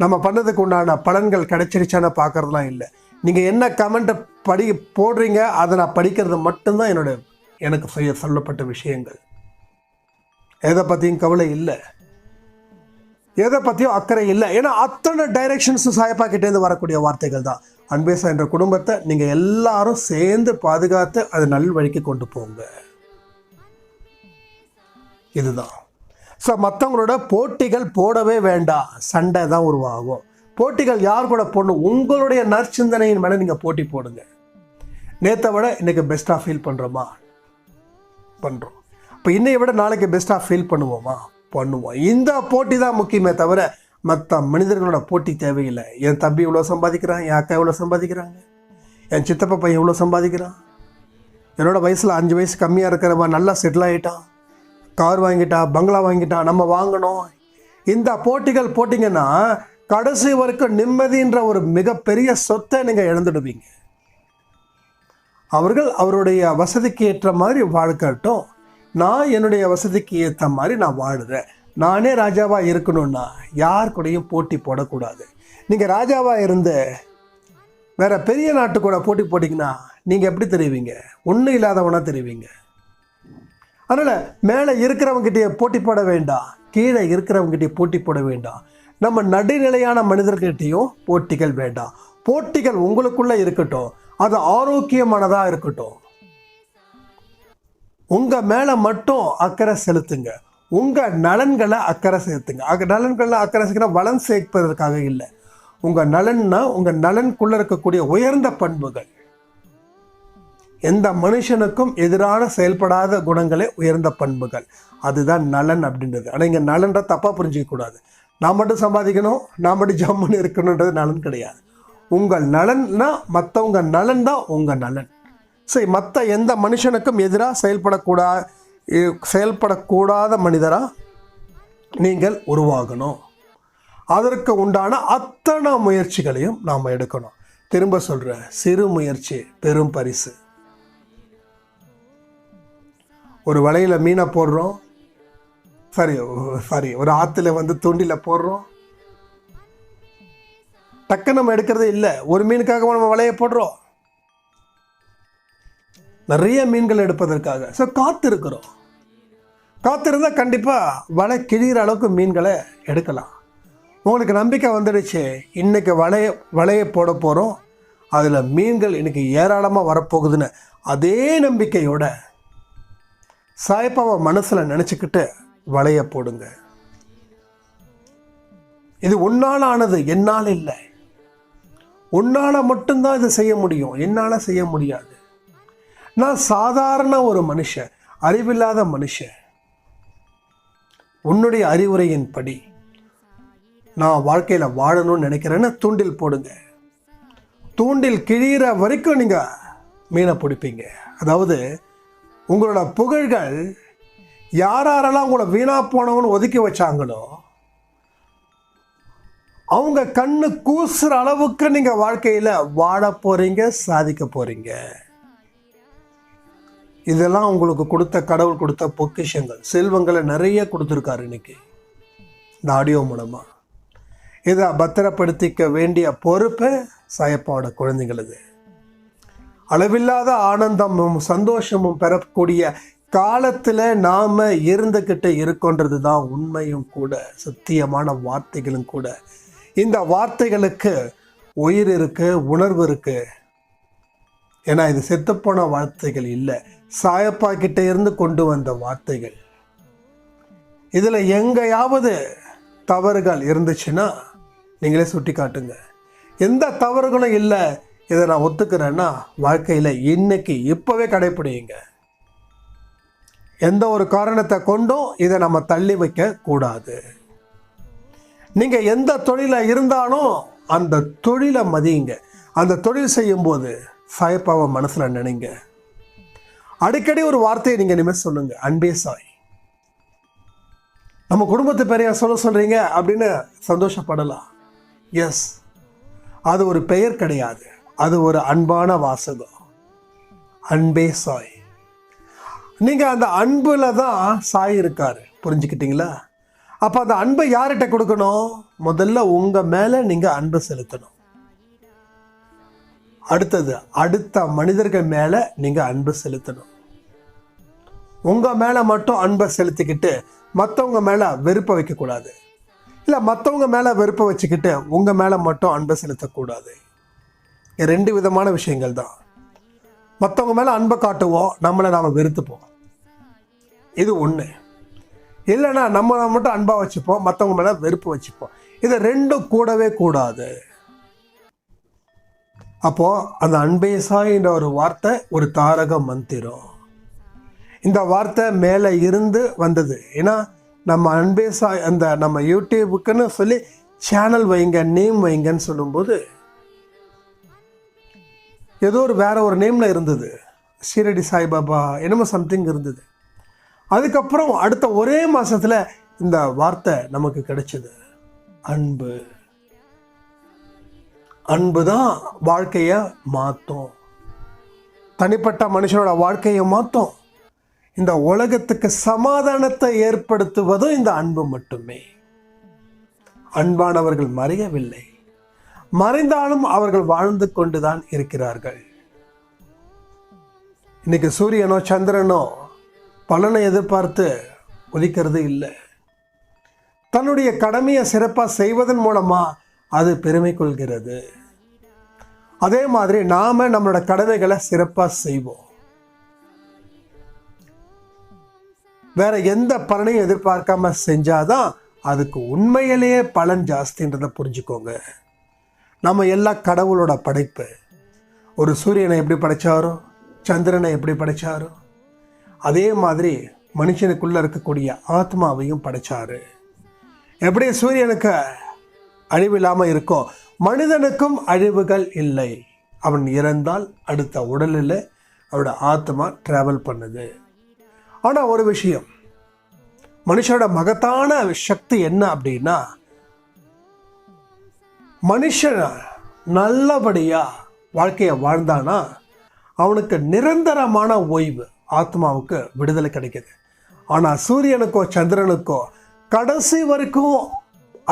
[SPEAKER 3] நம்ம பண்ணதுக்கு உண்டான பலன்கள் கிடைச்சிருச்சான்னு பார்க்குறதுலாம் இல்லை. நீங்கள் என்ன கமெண்ட்டை போடுறீங்க அதை நான் படிக்கிறது மட்டும்தான் எனக்கு சொல்லப்பட்ட விஷயங்கள். எதை பற்றியும் கவலை இல்லை, எதை பற்றியும் அக்கறை இல்லை. ஏன்னா அத்தனை டைரெக்ஷன்ஸும் சாயப்பா கிட்டேருந்து வரக்கூடிய வார்த்தைகள் தான். அன்பேசா என்ற குடும்பத்தை நீங்கள் எல்லாரும் சேர்ந்து பாதுகாத்து அதை நல் வழிக்கு கொண்டு போங்க. இதுதான். ஸோ மற்றவங்களோட போட்டிகள் போடவே வேண்டாம், சண்டை தான் உருவாகும். போட்டிகள் யார் கூட போடணும்? உங்களுடைய நற்சிந்தனையின் மேலே நீங்கள் போட்டி போடுங்க. நேற்றை விட இன்றைக்கி பெஸ்ட்டாக ஃபீல் பண்ணுறோமா? பண்ணுறோம். இப்போ இன்னையை விட நாளைக்கு பெஸ்ட்டாக ஃபீல் பண்ணுவோமா? பண்ணுவோம். இந்த போட்டி தான் முக்கியமே தவிர மற்ற மனிதர்களோட போட்டி தேவையில்லை. என் தம்பி இவ்வளோ சம்பாதிக்கிறான், என் அக்கா எவ்வளோ சம்பாதிக்கிறாங்க, என் சித்தப்பா பையன் எவ்வளோ சம்பாதிக்கிறான், என்னோடய வயசில் 5 வயசு கம்மியாக இருக்கிறவன் நல்லா செட்டில் ஆகிட்டான், கார் வாங்கிட்டான், பங்களா வாங்கிட்டான், நம்ம வாங்கணும். இந்த போட்டிகள் போட்டிங்கன்னா கடைசி வரைக்கும் நிம்மதின்ற ஒரு மிகப்பெரிய சொத்தை நீங்கள் இழந்துடுவீங்க. அவருடைய வசதிக்கு ஏற்ற மாதிரி வாழ்க்கட்டும், நான் என்னுடைய வசதிக்கு ஏற்ற மாதிரி நான் வாழுறேன். நானே ராஜாவாக இருக்கணும்னா யார் கூடயும் போட்டி போடக்கூடாது. நீங்கள் ராஜாவாக இருந்து வேறு பெரிய நாட்டு கூட போட்டி போட்டிங்கன்னா நீங்கள் எப்படி தெரிவிங்க? ஒன்றும் இல்லாதவனா தெரிவிங்க. அதனால் மேலே இருக்கிறவங்ககிட்டயே போட்டி போட வேண்டாம், கீழே இருக்கிறவங்ககிட்டயே போட்டி போட வேண்டாம். நம்ம நடுநிலையான மனிதர்கிட்டையும் போட்டிகள் வேண்டாம். போட்டிகள் உங்களுக்குள்ளே இருக்கட்டும், அது ஆரோக்கியமானதாக இருக்கட்டும். உங்கள் மேலே மட்டும் அக்கறை செலுத்துங்க, உங்கள் நலன்களை அக்கறை சேர்த்துங்க. நலன்களை அக்கறை சேர்க்கிற வளம் சேர்ப்பதற்காக இல்லை. உங்கள் நலன்னா உங்கள் நலனுக்குள்ளே இருக்கக்கூடிய உயர்ந்த பண்புகள், எந்த மனுஷனுக்கும் எதிரான செயல்படாத குணங்களே உயர்ந்த பண்புகள், அதுதான் நலன் அப்படின்றது. ஆனால் இங்கே நலன்ற தப்பாக புரிஞ்சிக்கக்கூடாது. நான் மட்டும் சம்பாதிக்கணும், நான் மட்டும் ஜம்முன்னு இருக்கணுன்றது நலன் கிடையாது. உங்கள் நலன்னா மற்றவங்க நலன் தான் உங்கள் நலன். சரி, மற்ற எந்த மனுஷனுக்கும் எதிராக செயல்படக்கூடாத மனிதராக நீங்கள் உருவாகணும். அதற்கு உண்டான அத்தனை முயற்சிகளையும் நாம் எடுக்கணும். திரும்ப சொல்கிறேன், சிறு முயற்சி பெரும் பரிசு. ஒரு வலையில் மீனை போடுறோம், சரி ஒரு ஆற்றுல தூண்டில் போடுறோம், டக்கு நம்ம எடுக்கிறதே இல்லை. ஒரு மீனுக்காக நம்ம வலையை போடுறோம், நிறைய மீன்கள் எடுப்பதற்காக. ஸோ காத்திருந்தால் கண்டிப்பாக வலை கிழிகிற அளவுக்கு மீன்களை எடுக்கலாம். உங்களுக்கு நம்பிக்கை வந்துடுச்சு, இன்றைக்கி வலையை போட போகிறோம், அதில் மீன்கள் இன்றைக்கி ஏராளமாக வரப்போகுதுன்னு அதே நம்பிக்கையோட சாயப்பாவை மனசில் நினச்சிக்கிட்டு வலையை போடுங்க. இது உன்னால் ஆனது, என்னால் இல்லை. உன்னால் மட்டும்தான் இது செய்ய முடியும், என்னால் செய்ய முடியாது. நான் சாதாரண ஒரு மனுஷன், அறிவில்லாத மனுஷன். உன்னுடைய அறிவுரையின்படி நான் வாழ்க்கையில் வாழணும்னு நினைக்கிறேன்னு தூண்டில் போடுங்க. தூண்டில் கிழிகிற வரைக்கும் நீங்கள் மீனை பிடிப்பீங்க. அதாவது உங்களோட புகழ்கள் யாரெல்லாம் உங்களை வீணாக போனவன்னு ஒதுக்கி வச்சாங்களோ அவங்க கண்ணு கூசுற அளவுக்கு நீங்கள் வாழ்க்கையில் வாழ போகிறீங்க, சாதிக்க போகிறீங்க. இதெல்லாம் உங்களுக்கு கடவுள் கொடுத்த பொக்கிஷங்கள், செல்வங்களை நிறைய கொடுத்துருக்காரு இன்னைக்கு இந்த ஆடியோ மூலமாக. இதை பத்திரப்படுத்திக்க வேண்டிய பொறுப்பு சாயப்பாவோட குழந்தைங்களது. அளவில்லாத ஆனந்தமும் சந்தோஷமும் பெறக்கூடிய காலத்தில் நாம் இருந்துக்கிட்டு இருக்கோன்றது தான் உண்மையும் கூட, சத்தியமான வார்த்தைகளும் கூட. இந்த வார்த்தைகளுக்கு உயிர் இருக்கு, உணர்வு இருக்கு. ஏன்னா இது செத்துப்போன வார்த்தைகள் இல்லை, சாயப்பா கிட்ட இருந்து கொண்டு வந்த வார்த்தைகள். இதுல எங்கேயாவது தவறுகள் இருந்துச்சுன்னா நீங்களே சுட்டி காட்டுங்க. எந்த தவறுகளும் இல்லை, இதை நான் ஒத்துக்கிறேன்னா வாழ்க்கையில் இன்னைக்கு இப்போவே கடைப்பிடிங்க. எந்த ஒரு காரணத்தை கொண்டும் இதை நம்ம தள்ளி வைக்க கூடாது. நீங்கள் எந்த தொழிலில் இருந்தாலும் அந்த தொழிலை மதியுங்க. அந்த தொழில் செய்யும்போது சாயப்பாவை மனசில் நினைங்க. அடிக்கடி ஒரு வார்த்தையை நீங்கள் இனிமேல் சொல்லுங்க, அன்பே சாய். நம்ம குடும்பத்தை பெரிய சொல்கிறீங்க அப்படின்னு சந்தோஷப்படலாம். எஸ், அது ஒரு பெயர் கிடையாது, அது ஒரு அன்பான வாசகம். அன்பே சாய். நீங்கள் அந்த அன்புல தான் சாய் இருக்காரு, புரிஞ்சுக்கிட்டீங்களா? அப்போ அந்த அன்பை யார்கிட்ட கொடுக்கணும்? முதல்ல உங்கள் மேலே நீங்கள் அன்பு செலுத்தணும். அடுத்தது அடுத்த மனிதர்கள் மேலே நீங்கள் அன்பு செலுத்தணும். உங்கள் மேலே மட்டும் அன்பை செலுத்திக்கிட்டு மற்றவங்க மேலே வெறுப்பை வைக்கக்கூடாது. இல்லை, மற்றவங்க மேலே வெறுப்பை வச்சுக்கிட்டு உங்கள் மேலே மட்டும் அன்பை செலுத்தக்கூடாது. ரெண்டு விதமான விஷயங்கள் தான். மற்றவங்க மேலே அன்பை காட்டுவோம், நம்மளை நாம் வெறுத்துப்போம். இது ஒன்று. இல்லைன்னா நம்ம மட்டும் அன்பாக வச்சுப்போம், மற்றவங்க மேலே வெறுப்பு வச்சுப்போம். இதை ரெண்டும் கூடவே கூடாது. அப்போது அந்த அன்பே சாய்ன்ற ஒரு வார்த்தை ஒரு தாரக மந்திரம். இந்த வார்த்தை மேலே இருந்து வந்தது. ஏன்னா நம்ம அன்பே சாய் அந்த நம்ம யூடியூபுக்குன்னு சொல்லி சேனல் வைங்க, நேம் வைங்கன்னு சொல்லும்போது ஏதோ ஒரு வேற ஒரு நேமில் இருந்தது, ஷீரடி சாய்பாபா என்னமோ சம்திங் இருந்தது. அதுக்கப்புறம் அடுத்த ஒரே மாதத்தில் இந்த வார்த்தை நமக்கு கிடைச்சது, அன்பு. அன்பு தான் வாழ்க்கையை மாற்றும், தனிப்பட்ட மனுஷனோட வாழ்க்கையை மாற்றும். இந்த உலகத்துக்கு சமாதானத்தை ஏற்படுத்துவதும் இந்த அன்பு மட்டுமே. அன்பானவர்கள் மறையவில்லை, மறைந்தாலும் அவர்கள் வாழ்ந்து கொண்டுதான் இருக்கிறார்கள். இன்னைக்கு சூரியனோ சந்திரனோ பலனை எதிர்பார்த்து உதிக்கிறது இல்லை. தன்னுடைய கடமையை சிறப்பாக செய்வதன் மூலமா அது பெருமை கொள்கிறது. அதே மாதிரி நாம நம்மளோட கடமைகளை சிறப்பாக செய்வோம். வேற எந்த பலனையும் எதிர்பார்க்காம செஞ்சாதான் அதுக்கு உண்மையிலேயே பலன் ஜாஸ்தின்றதை புரிஞ்சுக்கோங்க. நம்ம எல்லா கடவுளோட படைப்பு. ஒரு சூரியனை எப்படி படைச்சாரோ, சந்திரனை எப்படி படைச்சாரோ, அதே மாதிரி மனுஷனுக்குள்ள இருக்கக்கூடிய ஆத்மாவையும் படைச்சாரு. எப்படி சூரியனுக்கு அழிவு இல்லாமல் இருக்கோ, மனிதனுக்கும் அழிவுகள் இல்லை. அவன் இறந்தால் அடுத்த உடலில் அவனோட ஆத்மா டிராவல் பண்ணுது. ஆனால் ஒரு விஷயம், மனுஷனோட மகத்தான சக்தி என்ன அப்படின்னா, மனுஷன் நல்லபடியா வாழ்க்கையை வாழ்ந்தானா அவனுக்கு நிரந்தரமான ஓய்வு, ஆத்மாவுக்கு விடுதலை கிடைக்குது. ஆனால் சூரியனுக்கோ சந்திரனுக்கோ கடைசி வரைக்கும்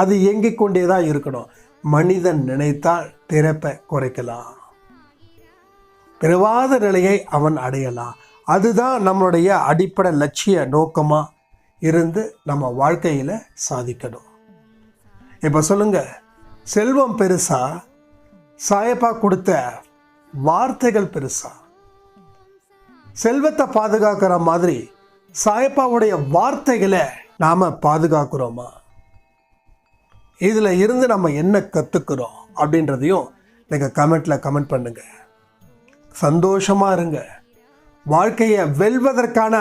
[SPEAKER 3] அது இயங்கிக் கொண்டே தான் இருக்கணும். மனிதன் நினைத்தால் பிறப்பை குறைக்கலாம், பிறவாத நிலையை அவன் அடையலாம். அதுதான் நம்மளுடைய அடிப்படை லட்சிய நோக்கமாக இருந்து நம்ம வாழ்க்கையில் சாதிக்கணும். இப்போ சொல்லுங்க, செல்வம் பெருசா, சாயப்பா கொடுத்த வார்த்தைகள் பெருசா? செல்வத்தை பாதுகாக்கிற மாதிரி சாயப்பாவுடைய வார்த்தைகளை நாம் பாதுகாக்கிறோமா? இதில் இருந்து நம்ம என்ன கற்றுக்கிறோம் அப்படின்றதையும் நீங்கள் கமெண்ட்டில் கமெண்ட் பண்ணுங்க. சந்தோஷமாக இருங்க. வாழ்க்கையை வெல்வதற்கான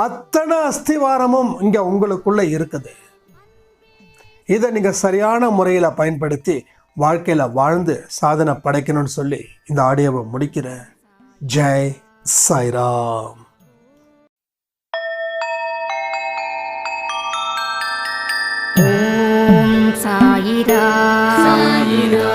[SPEAKER 3] அத்தனை அஸ்திவாரமும் இங்கே உங்களுக்குள்ளே இருக்குது. இதை நீங்கள் சரியான முறையில் பயன்படுத்தி வாழ்க்கையில் வாழ்ந்து சாதனை படைக்கணும்னு சொல்லி இந்த ஆடியோவை முடிக்கிறேன். ஜெய் சாய்ராம்.
[SPEAKER 1] ஓம் சாயிரா.
[SPEAKER 2] சாயிரா.